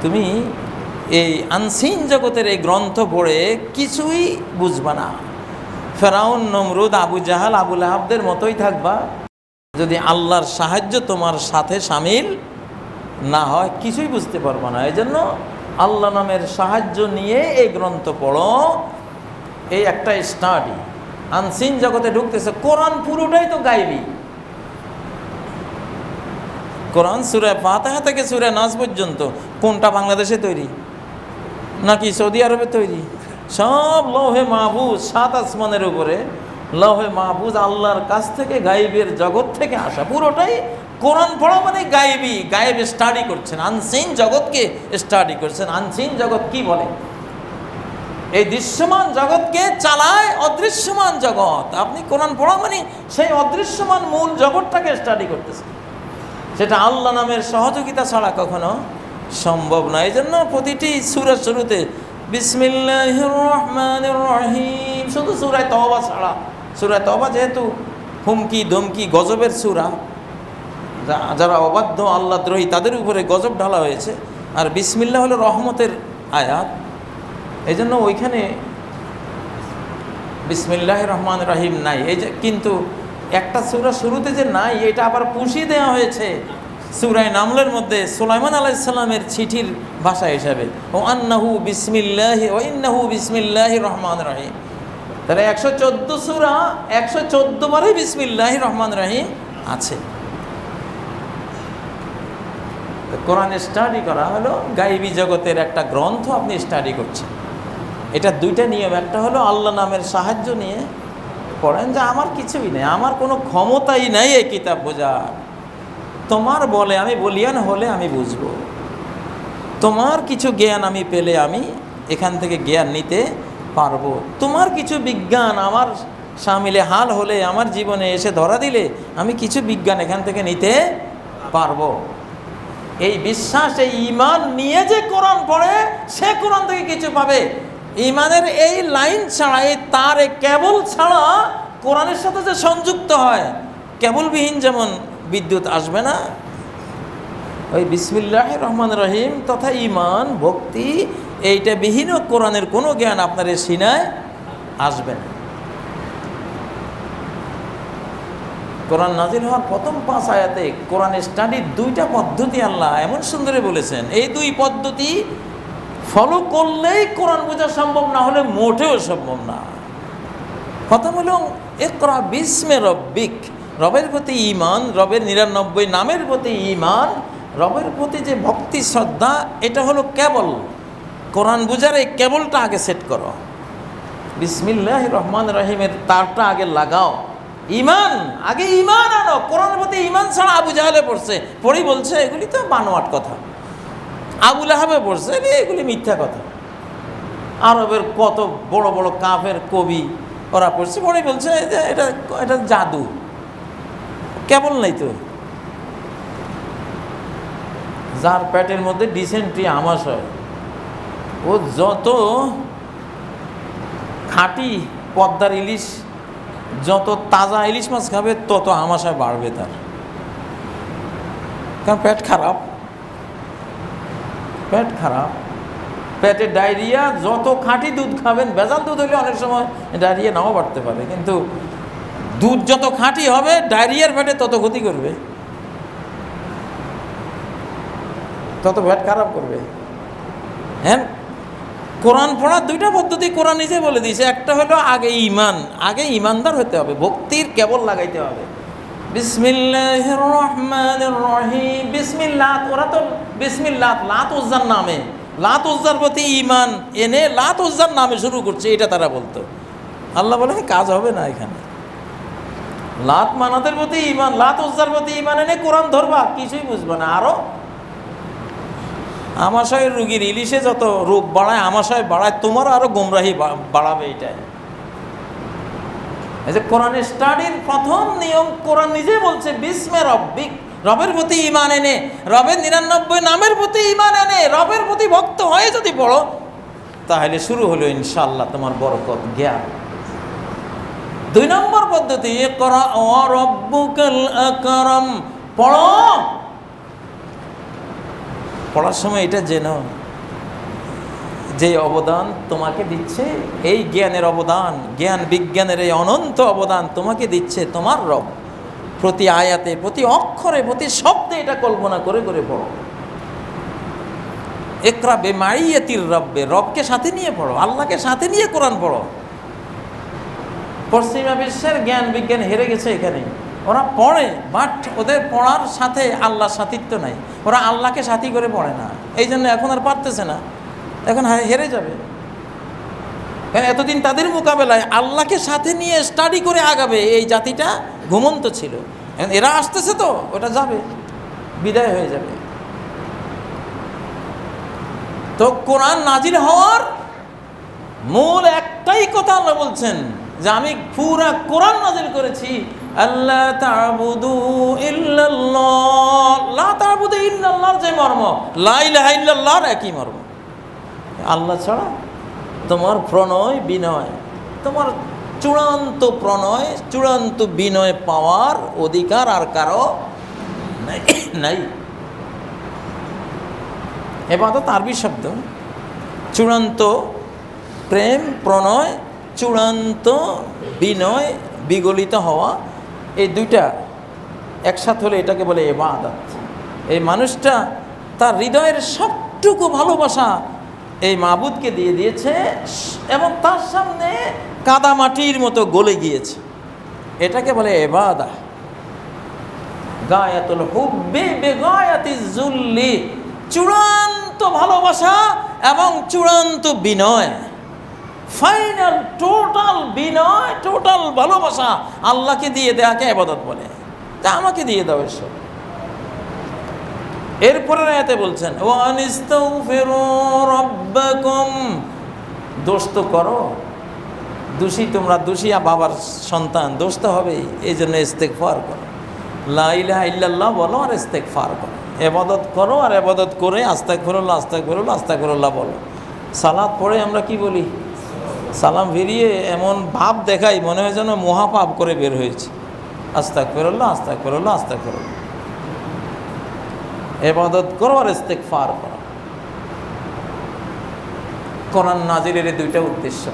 তুমি এই আনসিন জগতের এই গ্রন্থ পড়ে কিছুই বুঝবা না। ফেরাউন, নমরুদ, আবু জাহাল, আবু লাহাবদের মতোই থাকবা। যদি আল্লাহর সাহায্য তোমার সাথে শামিল না হয়, কিছুই বুঝতে পারবো না। এই জন্য আল্লাহ নামের সাহায্য নিয়ে এই গ্রন্থ পড়ো। এই একটা স্টাডি, আনসিন জগতে ঢুকতেছে। কোরআন পুরোটাই তো গায়বী। কোরআন সূরা ফাতিহা থেকে সূরা নাস পর্যন্ত কোনটা বাংলাদেশে তৈরি নাকি সৌদি আরবে তৈরি? সব লৌহে মাহফুজ, 7 আসমানের উপরে লৌহে মাহফুজ, আল্লাহর কাছ থেকে, গায়বের জগৎ থেকে আসা। পুরোটাই কোরআন পড়া মানে গায়বী, গায়েব স্টাডি করছেন, আনসিন জগৎকে স্টাডি করছেন। আনসিন জগৎ কি বলে? এই দৃশ্যমান জগৎকে চালায় অদৃশ্যমান জগৎ। আপনি কোরআন পড়া মানে সেই অদৃশ্যমান মূল জগৎটাকে স্টাডি করতেছেন। সেটা আল্লাহ নামের সহযোগিতা ছাড়া কখনো সম্ভব না। এই জন্য প্রতিটি সূরার শুরুতে বিসমিল্লাহির রহমানির রহিম, শুধু সূরায়ে তওবা ছাড়া। সূরায়ে তওবা যেহেতু হুমকি ধমকি গজবের সূরা, যারা অবাধ্য আল্লাহদ্রোহী তাদের উপরে গজব ঢালা হয়েছে, আর বিসমিল্লাহ হলো রহমতের আয়াত। এই জন্য ওইখানে বিসমিল্লাহির রহমানির রহিম নাই। এই যে কিন্তু একটা সূরা শুরুতে যে নাই, এটা আবার পুষিয়ে দেওয়া হয়েছে সূরা নামলের মধ্যে সুলাইমান আলাইহিস সালামের চিঠির ভাষা হিসাবে ও আন্নাহু বিসমিল্লাহি ওয়া ইন্নাহু বিসমিল্লাহির রহমানির রহিম। তাহলে 114 সূরা 114 বারে বিসমিল্লাহির রহমানির রহিম আছে। কোরআন স্টাডি করা হলো গায়েবী জগতের একটা গ্রন্থ, আপনি স্টাডি করছেন। এটা দুইটা নিয়ম, একটা হলো আল্লাহ নামের সাহায্য নিয়ে পড়েন, যে আমার কিছুই নেই, আমার কোনো ক্ষমতাই নাই এই কিতাব বোঝার, তোমার বলে আমি বলিয়ান হলে আমি বুঝবো, তোমার কিছু জ্ঞান আমি পেলে আমি এখান থেকে জ্ঞান নিতে পারবো, তোমার কিছু বিজ্ঞান আমার শামিলে হাল হলে আমার জীবনে এসে ধরা দিলে আমি কিছু বিজ্ঞান এখান থেকে নিতে পারবো। এই বিশ্বাস, এই ঈমান নিয়ে যে কোরআন পড়ে সে কোরআন থেকে কিছু পাবে। ঈমানের এই লাইন ছাড়া, এই তার এই কেবল ছাড়া কোরআনের সাথে যে সংযুক্ত হয়, কেবলবিহীন যেমন বিদ্যুৎ আসবে না, ওই বিসমিল্লাহির রহমানির রহিম তথা ঈমান ভক্তি এইটা বিহীন কোরআনের কোনো জ্ঞান আপনার এই সিনায় আসবে না। কোরআন নাজিল হওয়ার প্রথম 5 আয়াতে কোরআন স্টাডির 2টা পদ্ধতি আল্লাহ এমন সুন্দরে বলেছেন, এই 2 পদ্ধতি ফলো করলেই কোরআন বোঝা সম্ভব, না হলে মোটেও সম্ভব না। কথা হলো ইকরা বিসমে রব্বিক, রবের প্রতি ঈমান, রবের 99 নামের প্রতি ঈমান, রবের প্রতি যে ভক্তি শ্রদ্ধা, এটা হলো কেবল। কোরআন বুঝার এই কেবলটা আগে সেট করো, বিসমিল্লাহির রহমানির রহিমের তারটা আগে লাগাও, ঈমান আগে ঈমান আনো। কোরআনের প্রতি ঈমান ছাড়া আবু জাহেলে পড়ছে, পড়েই বলছে এগুলি তো বানোয়াট কথা, আবু লাহাবে পড়ছে এগুলি মিথ্যা কথা, আরবের কত বড় বড় কাফের কবি ওরা পড়ছে, পড়েই বলছে যে এটা জাদু, কেবল নাই তো। যার পেটের মধ্যে ডিসেন্ট্রি আমাশয়, ও যত খাঁটি পদ্মার ইলিশ, যত তাজা ইলিশ মাছ খাবে তত আমাশয় বাড়বে তার, কারণ পেট খারাপ, পেট খারাপ, পেটে ডায়রিয়া। যত খাঁটি দুধ খাবেন, ভেজাল দুধ হলে অনেক সময় ডায়রিয়া নাও বাড়তে পারে, কিন্তু দুধ যত খাঁটি হবে ডায়রিয়ার পেটে তত ক্ষতি করবে, তত পেট খারাপ করবে। হ্যাঁ, কোরআন পড়ার 2টা পদ্ধতি কোরআন নিজে বলে দিয়েছে। একটা হলো আগে ঈমান, আগে ঈমানদার হতে হবে, ভক্তির কেবল লাগাইতে হবে। বিসমিল্লাহির রহমানির রহিম, বিসমিল্লাহ, ওরা তো বিসমিল্লাহ লাত উজ্জার নামে, লাত উজ্জার প্রতি ঈমান এনে লাত উজ্জার নামে শুরু করছে, এটা তারা বলতো। আল্লাহ বলে কাজ হবে না এখানে, লাত মানাতের প্রতি ঈমান, লাত উজ্জার প্রতি ঈমান এনে কোরআন ধরবা, কিছুই বুঝবে না। আরো আমাশয়ের রুগীর ইলিশে যত রোগ বাড়ায়, আমাশয় বাড়ায়, তোমারও আরো গোমরাহি বাড়াবে। এটাই এই যে কোরআন স্টাডির প্রথম নিয়ম, কোরআন নিজে বলছে বিসমে রব্বিক, রবের প্রতি ঈমান এনে, রবের 99 নামের প্রতি ঈমান এনে, রবের প্রতি ভক্ত হয়ে যদি পড়ো, তাহলে শুরু হলো ইনশাআল্লাহ তোমার বরকত জ্ঞান। 2 নম্বর পদ্ধতি, ইকরা ওয়া রাব্বুকাল আকরাম, পড়ো। পড়ার সময় এটা জেনো, যে অবদান তোমাকে দিচ্ছে, এই জ্ঞানের অবদান, জ্ঞান বিজ্ঞানের এই অনন্ত অবদান তোমাকে দিচ্ছে তোমার রব। প্রতি আয়াতে, প্রতি অক্ষরে, প্রতি শব্দে এটা কল্পনা করে করে পড়ো। ইকরা বিমাইয়াতির রব্বে, রবকে সাথে নিয়ে পড়ো, আল্লাহকে সাথে নিয়ে কোরআন পড়ো। পশ্চিমা বিশ্বের জ্ঞান বিজ্ঞান হেরে গেছে এখানে। ওরা পড়ে, বাট ওদের পড়ার সাথে আল্লাহর সাথিত্ব নাই, ওরা আল্লাহকে সাথী করে পড়ে না, এই জন্য এখন আর পারতেছে না, এখন হেরে যাবে। কারণ এতদিন তাদের মোকাবেলায় আল্লাহকে সাথে নিয়ে স্টাডি করে আগাবে এই জাতিটা ঘুমন্ত ছিল, এখন এরা আসতেছে তো ওটা যাবে, বিদায় হয়ে যাবে। তো কোরআন নাজিল হওয়ার মূল একটাই কথা আল্লাহ বলছেন, যে আমি পুরা কোরআন নাজিল করেছি আল্লাহ তা'বুদু ইল্লাল্লাহ, লা তা'বুদু ইল্লাল্লাহর যে মর্ম, লা ইলাহা ইল্লাল্লাহর একই মর্ম। আল্লাহ ছাড়া তোমার প্রণয় বিনয়, তোমার চূড়ান্ত প্রণয়, চূড়ান্ত বিনয় পাওয়ার অধিকার আর কারো নাই। ইবাদত আরবি শব্দ, চূড়ান্ত প্রেম, প্রণয়, চূড়ান্ত বিনয়, বিগলিত হওয়া, এই 2টা একসাথে হলে এটাকে বলে ইবাদত। এই মানুষটা তার হৃদয়ের সবটুকু ভালোবাসা এই মাবুদকে দিয়ে দিয়েছে এবং তার সামনে কাদামাটির মতো গলে গিয়েছে। এটাকে বলে ইবাদা। গায়াতুল হুব্বি বিগায়াতিজ যুল্লি, চূড়ান্ত ভালোবাসা এবং চূড়ান্ত বিনয়, ফাইনাল টোটাল বিনয়, টোটাল ভালোবাসা আল্লাহকে দিয়ে দেওয়াকে ইবাদত বলে। তা আমাকে দিয়ে দাও এসব। এরপরে আয়াতে বলছেন ওয়ানিস্তাগফিরু রাব্বাকুম, দোষ তো করো, দোষী তোমরা, দোষিয়া বাবার সন্তান, দোষ তো হবেই, এই জন্য ইস্তেগফার করো, লা ইলাহা ইল্লাল্লাহ বলো আর ইস্তেগফার করো, ইবাদত করো আর ইবাদত করে আস্তাগফিরুল্লাহ আস্তাগফিরুল্লাহ আস্তাগফিরুল্লাহ বলো। সালাত পড়ে আমরা কি বলি? সালাম ফিরিয়ে এমন ভাব দেখাই মনে হয় যেন মহাপাপ করে বের হয়েছে। আস্তাগফিরুল্লাহ আস্তাগফিরুল্লাহ আস্তাগফিরুল্লাহ। ইবাদত করো আর ইস্তেগফার করো। কোরআন নাজিলের এই দুইটা উদ্দেশ্য।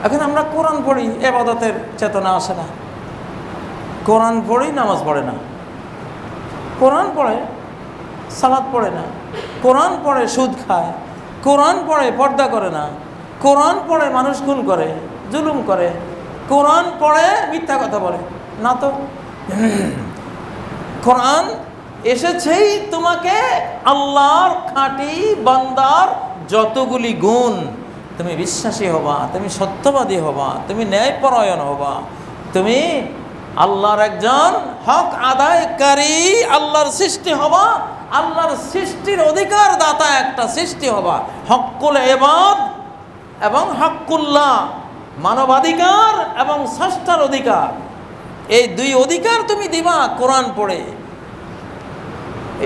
এখন আমরা কোরআন পড়ি, ইবাদতের চেতনা আসে না। কোরআন পড়ি, নামাজ পড়ে না। কোরআন পড়ে, সালাত পড়ে না। কোরআন পড়ে, সুদ খায়। কোরআন পড়ে, পর্দা করে না। কোরআন পড়ে, মানুষ খুন করে, জুলুম করে। কোরআন পড়ে, মিথ্যা কথা বলে না। তো কোরআন এসেছেই তোমাকে আল্লাহর খাঁটি বান্দার যতগুলি গুণ, তুমি বিশ্বাসী হবা, তুমি সত্যবাদী হবা, তুমি ন্যায়পরায়ণ হবা, তুমি আল্লাহর একজন হক আদায়কারী, আল্লাহর সৃষ্টি হবা, আল্লাহর সৃষ্টির অধিকার দাতা একটা সৃষ্টি হবা। হক্কুল ইবাদ এবং হক্কুল্লাহ, মানবাধিকার এবং স্রষ্টার অধিকার, এই দুই অধিকার তুমি দিবা কোরআন পড়ে।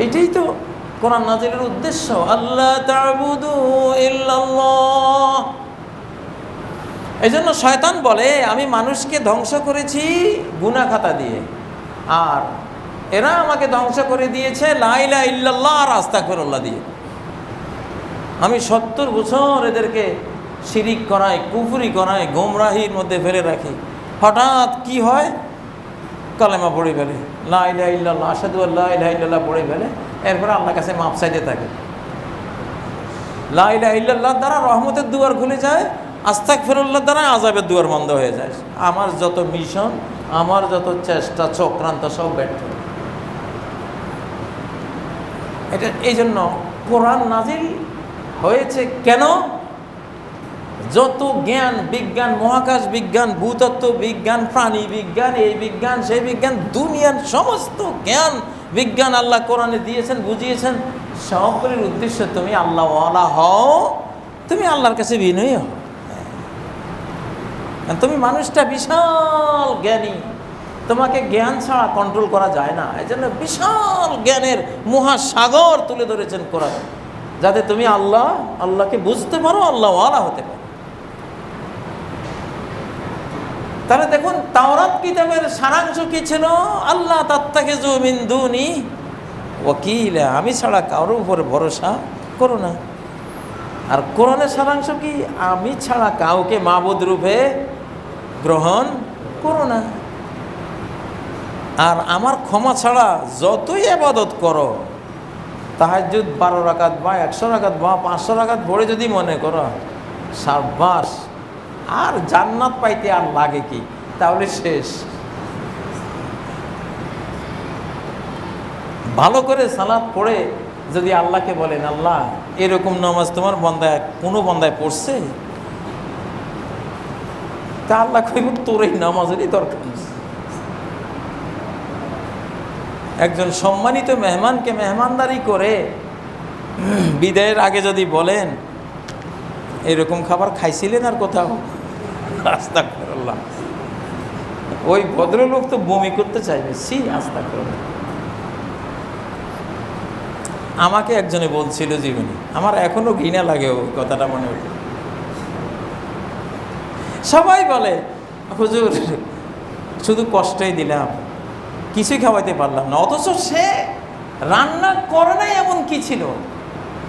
এইটাই তো কোরআন নাজিলের উদ্দেশ্য। আল্লাহ তা'বুদু ইল্লাল্লাহ। এই জন্য শয়তান বলে আমি মানুষকে ধ্বংস করেছি গুনাহ খাতা দিয়ে, আর এরা আমাকে ধ্বংস করে দিয়েছে লা ইলাহা ইল্লাল্লাহ আর আস্তাগফিরুল্লাহ দিয়ে। আমি 70 বছর এদেরকে শিরিক করাই, কুফরি করাই, গোমরাহির মধ্যে ফেলে রাখি। হঠাৎ কি হয়? কালেমা পড়ে ফেলে, লা ইলাহা ইল্লাল্লাহ, আশহাদু আল্লা ইলাহা ইল্লাল্লাহ পড়ে ফেলে। এরপরে আল্লাহর কাছে মাপ চাইতে থাকে। লা ইলাহা ইল্লাল্লাহ দ্বারা রহমতের দুয়ার খুলে যায়, আস্তাগফিরুল্লাহ দ্বারা আযাবের দুয়ার বন্ধ হয়ে যায়। আমার যত মিশন, আমার যত চেষ্টা, চক্রান্ত সব ব্যর্থ। এটা এই জন্য কোরআন নাজিল হয়েছে কেন? যত জ্ঞান, বিজ্ঞান, মহাকাশ বিজ্ঞান, ভূতত্ত্ব বিজ্ঞান, প্রাণী বিজ্ঞান, এই বিজ্ঞান, সেই বিজ্ঞান, দুনিয়ার সমস্ত জ্ঞান বিজ্ঞান আল্লাহ কোরআনে দিয়েছেন, বুঝিয়েছেন। সবগুলির উদ্দেশ্য তুমি আল্লাহওয়ালা হও, তুমি আল্লাহর কাছে বিনয়ী হও। তুমি মানুষটা বিশাল জ্ঞানী, তোমাকে জ্ঞান ছাড়া কন্ট্রোল করা যায় না। এই জন্য বিশাল জ্ঞানের মহাসাগর তুলে ধরেছেন কোরআন, যাতে তুমি আল্লাহকে বুঝতে পারো, আল্লাহওয়ালা হতে পারো। তাহলে দেখুন তাওরাত কিতাবের সারাংশ কি ছিল? আল্লাহ তাত্তাখিযু মিন দুনি ওয়াকিলা, আমি ছাড়া কারোর উপরে ভরসা করো না। আর কোরআনের সারাংশ কি? আমি ছাড়া কাউকে মাবুদ রূপে গ্রহণ করো না। আর আমার ক্ষমা ছাড়া যতই ইবাদত করো, তাহাজ্জুদ 12 রাকাত বা 100 রাকাত বা 500 রাকাত পড়ে যদি মনে করো, সাব্বাস, আর জান্নাত পাইতে আর লাগে কি? তাহলে শেষ। ভালো করে সালাত পড়ে যদি আল্লাহকে বলেন, আল্লাহ এরকম নামাজ তোমার বন্দায় কোনো বন্দায় পড়ছে, তা আল্লাহ কইব তোর এই নামাজেরই দরকার নেই। একজন সম্মানিত মেহমানকে মেহমানদারি করে বিদায়ের আগে যদি বলেন, এরকম খাবার খাইছিলেন আর কোথাও? আস্তাগফিরুল্লাহ। ওই ভদ্রলোক তো বমি করতে চাইবে। সি আস্তাগফিরুল্লাহ। আমাকে একজনে বলছিল জীবনে, আমার এখনো ঘৃণা লাগে ওই কথাটা মনে উঠে। সবাই বলে হুজুর শুধু কষ্টই দিলাম, কিছুই খাওয়াইতে পারলাম না। অথচ সে রান্না করে নাই এমন কি ছিল?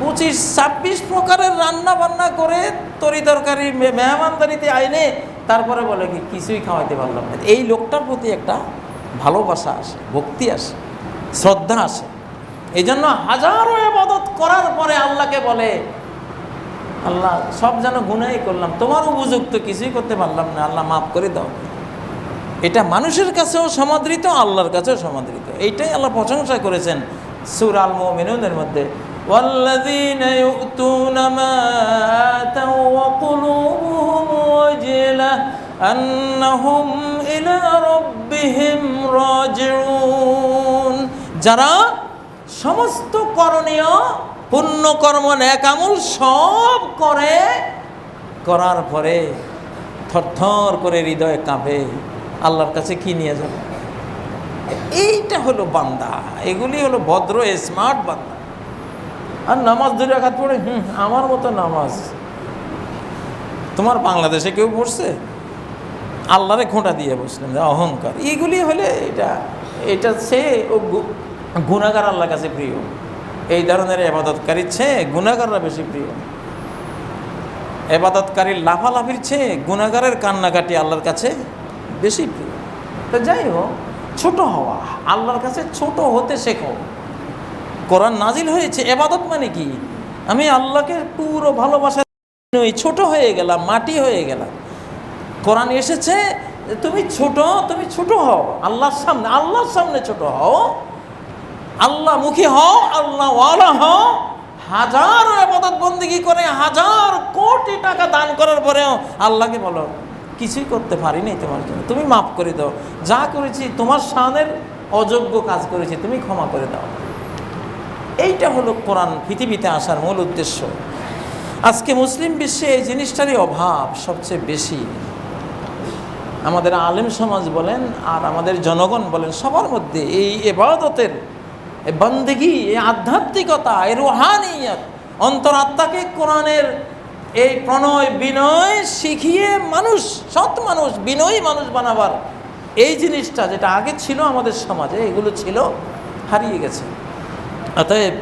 25-26 প্রকারের রান্না বান্না করে তরি তরকারি মেহমানদারিতে আইনে তারপরে বলে কি কিছুই খাওয়াইতে পারলাম না। এই লোকটার প্রতি একটা ভালোবাসা আসে, ভক্তি আসে, শ্রদ্ধা আসে। এই জন্য হাজারো ইবাদত করার পরে আল্লাহকে বলে, আল্লাহ সব যেন গুনাহই করলাম, তোমার উপযুক্ত কিছুই করতে পারলাম না, আল্লাহ মাফ করে দাও। এটা মানুষের কাছেও সমাদৃত, আল্লাহর কাছেও সমাদৃত। এইটাই আল্লাহ প্রশংসা করেছেন সূরা আল মুমিনুনের মধ্যে, ওয়াল্লাযীনা ইউতুনা মা আতাউ ওয়া কুলুবুহুম ওয়াজিলাহ আন্নাহুম ইলা রাব্বিহিম রাজিউন। যারা সমস্ত করণীয় পুণ্যকর্ম নেক আমল সব করার পরে থরথর করে হৃদয়ে কাঁপে, আল্লাহর কাছে কি নিয়ে যাবে। এইটা হলো বান্দা, এগুলি হলো ভদ্র স্মার্ট বান্দা। আর নামাজ 2 রাকাত পড়ে আমার মতো নামাজ তোমার বাংলাদেশে কেউ পড়ছে? আল্লাহরে খোঁটা দিয়ে বসলেন, অহংকার। এইগুলি হলে এটা সে গুনাহগার আল্লাহর কাছে প্রিয়। এই ধরনের ইবাদতকারীর চেয়ে গুনাহগাররা বেশি প্রিয়। ইবাদতকারীর লাফালাফির চেয়ে গুনাহগারের কান্নাকাটি আল্লাহর কাছে বেশি প্রিয়। তো যাই হোক, ছোট হওয়া, আল্লাহর কাছে ছোট হতে শেখো। কোরআন নাজিল হয়েছে, ইবাদত মানে কি? আমি আল্লাহকে পুরো ভালোবাসা নই, ছোট হয়ে গেলাম, মাটি হয়ে গেলাম। কোরআন এসেছে তুমি ছোট হও আল্লাহর সামনে ছোট হও, আল্লাহ মুখী হও, আল্লাহ ওয়ালা হও। হাজার ইবাদত বন্দেগী করে, হাজার কোটি টাকা দান করার পরেও আল্লাহকে বলো কিছুই করতে পারিনি তোমার জন্য, তুমি মাফ করে দাও, যা করেছি তোমার শানের অযোগ্য কাজ করেছি, তুমি ক্ষমা করে দাও। এইটা হলো কোরআন পৃথিবীতে আসার মূল উদ্দেশ্য। আজকে মুসলিম বিশ্বে এই জিনিসটারই অভাব সবচেয়ে বেশি। আমাদের আলেম সমাজ বলেন আর আমাদের জনগণ বলেন, সবার মধ্যে এই ইবাদতের বন্দেগী, এই আধ্যাত্মিকতা, এই রুহানিয়ত, অন্তরাত্মাকে কোরআনের এই প্রণয় বিনয় শিখিয়ে সৎ মানুষ বিনয়ী মানুষ বানাবার এই জিনিসটা যেটা আগে ছিল আমাদের সমাজে, এগুলো ছিল, হারিয়ে গেছে। অতএব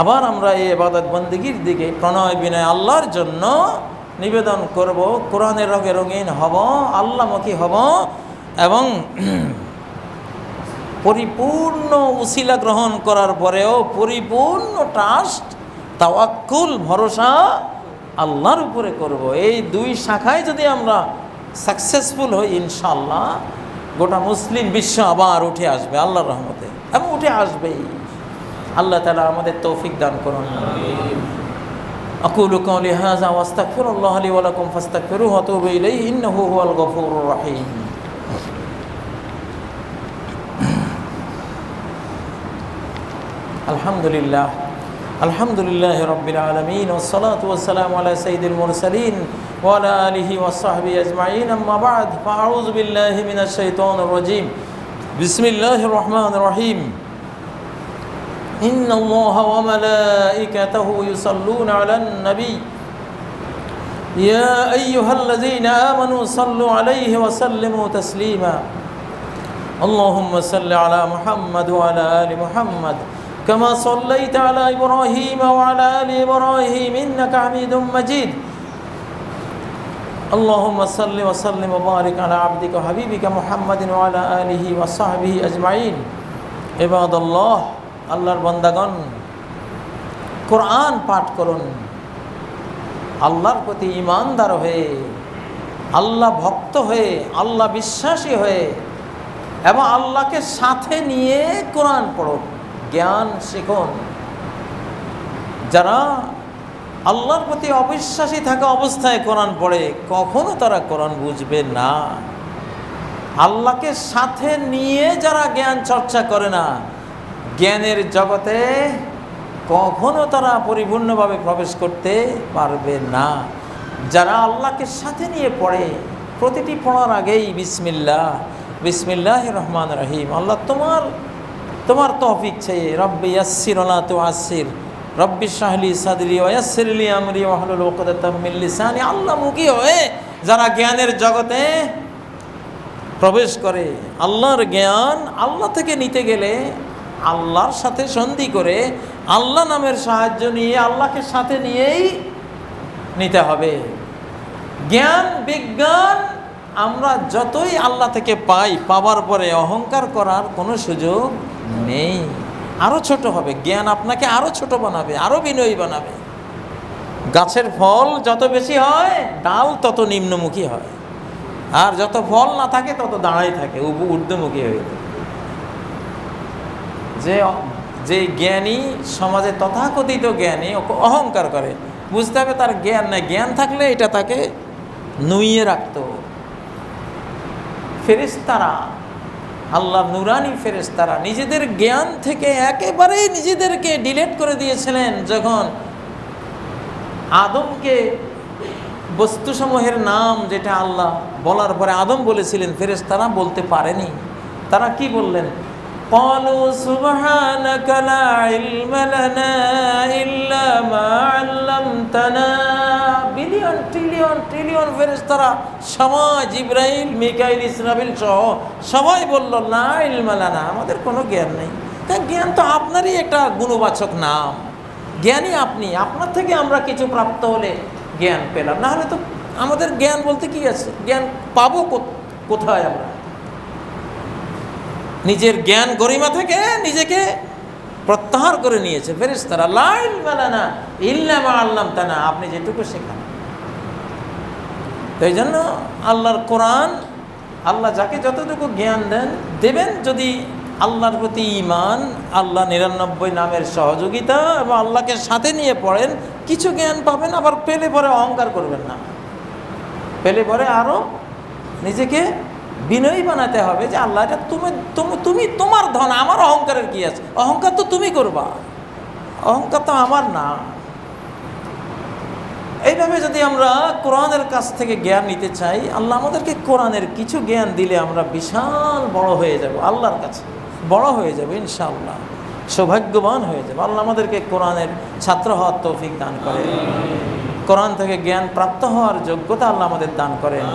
আবার আমরা এই ইবাদত বন্দেগীর দিকে প্রণয় বিনয় আল্লাহর জন্য নিবেদন করব, কোরআনের রঙে রঙিন হব, আল্লাহমুখী হব এবং পরিপূর্ণ উসিলা গ্রহণ করার পরেও পরিপূর্ণ ট্রাস্ট, তাওয়াক্কুল, ভরসা আল্লাহর উপরে করব। এই 2 শাখায় যদি আমরা সাকসেসফুল হই, ইনশাআল্লাহ গোটা মুসলিম বিশ্ব আবার উঠে আসবে আল্লাহর রহমতে, এবং উঠে আসবেই। আল্লাহ তাআলা আমাদের তৌফিক দান করুন। আকুলু কওলি হাযা ওয়া আস্তাগফিরুল্লাহ লি ওয়া লাকুম ফাস্তাগফিরুহু ওয়া তুবু ইলাইহি ইন্নাহু হুয়াল গফুরুর রহিম। আলহামদুলিল্লাহ রাব্বিল আলামিন ওয়াস সালাতু ওয়াস সালামু আলা সাইয়্যিদিল মুরসালিন ওয়া আলা আলিহি ওয়া সাহবিহি আজমাইন, আম্মা বা'দ, ফাআউযু বিল্লাহি মিনাশ শাইতানির রাজীম। বিসমিল্লাহির রহমানির রহিম। ইন্নাল্লাহা ওয়া মালাইকাতাহু ইউসাল্লুনা আলান নবী ইয়া আইয়ুহাল্লাযীনা আমানু সাল্লু আলাইহি ওয়া সাল্লিমু তাসলিমা। আল্লাহুম্মা সাল্লি আলা মুহাম্মাদ ওয়া আলা আলি মুহাম্মাদ كما صليت على إبراهيم وعلى آل إبراهيم إنك حميد مجيد. اللهم صل وسلم وبارك على عبدك وحبيبك محمد وعلى آله وصحبه أجمعين. عباد الله, আল্লাহর বান্দাগণ, কোরআন পাঠ করুন, আল্লাহর প্রতি ঈমানদার হয়ে, আল্লাহ ভক্ত হয়ে, আল্লাহ বিশ্বাসী হয়ে এবং আল্লাহকে সাথে নিয়ে কোরআন পড়ুন, জ্ঞান শিখুন। যারা আল্লাহর প্রতি অবিশ্বাসী থাকা অবস্থায় কোরআন পড়ে, কখনো তারা কোরআন বুঝবে না। আল্লাহকে সাথে নিয়ে যারা জ্ঞান চর্চা করে না, জ্ঞানের জগতে কখনো তারা পরিপূর্ণভাবে প্রবেশ করতে পারবে না। যারা আল্লাহকে সাথে নিয়ে পড়ে, প্রতিটি পড়ার আগেই বিসমিল্লাহির রহমানির রহিম, আল্লাহ তোমার তৌফিক চাই। রব্বি ইয়াসসির ওয়া লা তুআসসির, রব্বি ইশরাহ লি সাদরি ওয়া ইয়াসসির লি আমরি ওয়াহলুল উকদাতাম মিন লিসানি। আল্লাহমুখী হয়ে যারা জ্ঞানের জগতে প্রবেশ করে, আল্লাহর জ্ঞান আল্লাহ থেকে নিতে গেলে আল্লাহর সাথে সন্ধি করে, আল্লাহ নামের সাহায্য নিয়ে, আল্লাহকে সাথে নিয়েই নিতে হবে। জ্ঞান বিজ্ঞান আমরা যতই আল্লাহ থেকে পাই, পাওয়ার পরে অহংকার করার কোনো সুযোগ নেই। আরও ছোট হবে, জ্ঞান আপনাকে আরও ছোট বানাবে, আরও বিনয়ী বানাবে। গাছের ফল যত বেশি হয় ডাল তত নিম্নমুখী হয়, আর যত ফল না থাকে তত দাঁড়াই থাকে, ঊর্ধ্বমুখী হয়ে যায়। যে জ্ঞানী সমাজে তথাকথিত জ্ঞানী অহংকার করে, বুঝতে হবে তার জ্ঞান নেই। জ্ঞান থাকলে এটা তাকে নুইয়ে রাখত। ফেরেশতারা, আল্লাহ নুরানি ফেরেশতারা নিজেদের জ্ঞান থেকে একেবারেই নিজেদেরকে ডিলেট করে দিয়েছিলেন। যখন আদমকে বস্তুসমূহের নাম যেটা আল্লাহ বলার পরে আদম বলেছিলেন, ফেরেশতারা বলতে পারেনি। তারা কি বললেন? ক্বালু সুবহানাকা লা ইলমা লানা ইল্লা মা আল্লামতানা। বিলিয়ন ট্রিলিয়ন ট্রিলিয়ন ফেরেশতারা সবাই, জিবরাইল, মিকাইল, ইসরাফিল সহ সবাই বলল, লা ইলমা লানা, আমাদের কোনো জ্ঞান নেই। কারণ জ্ঞান তো আপনারই একটা গুণবাচক নাম, জ্ঞানী আপনি, আপনার থেকে আমরা কিছু প্রাপ্ত হলে জ্ঞান পেলাম, না হলে তো আমাদের জ্ঞান বলতে কি আছে? জ্ঞান পাবো কোথায়? আমরা নিজের জ্ঞান গরিমা থেকে নিজেকে প্রত্যাহার করে নিয়েছে ফেরেশতারা। লা ইলমা লানা ইল্লা মা আল্লামতানা, আপনি যেটুকু শেখান। তো এই জন্য আল্লাহর কোরআন, আল্লাহ যাকে যতটুকু জ্ঞান দেবেন, যদি আল্লাহর প্রতি ঈমান, আল্লাহ 99 নামের সহযোগিতা এবং আল্লাহকে সাথে নিয়ে পড়েন, কিছু জ্ঞান পাবেন। আবার পেলে পরে অহংকার করবেন না, পেলে পরে আরও নিজেকে বিনয়ী বানাতে হবে যে আল্লাহ, এটা তুমি তোমার ধন, আমার অহংকারের কি আছে? অহংকার তো তুমি করবা, অহংকার তো আমার না। এইভাবে যদি আমরা কোরআনের কাছ থেকে জ্ঞান নিতে চাই, আল্লাহ আমাদেরকে কোরআনের কিছু জ্ঞান দিলে আমরা বিশাল বড় হয়ে যাব, আল্লাহর কাছে বড় হয়ে যাবে ইনশাআল্লাহ, সৌভাগ্যবান হয়ে যাবে। আল্লাহ আমাদেরকে কোরআনের ছাত্র হওয়ার তৌফিক দান করে, কোরআন থেকে জ্ঞান প্রাপ্ত হওয়ার যোগ্যতা আল্লাহ আমাদের দান করেন।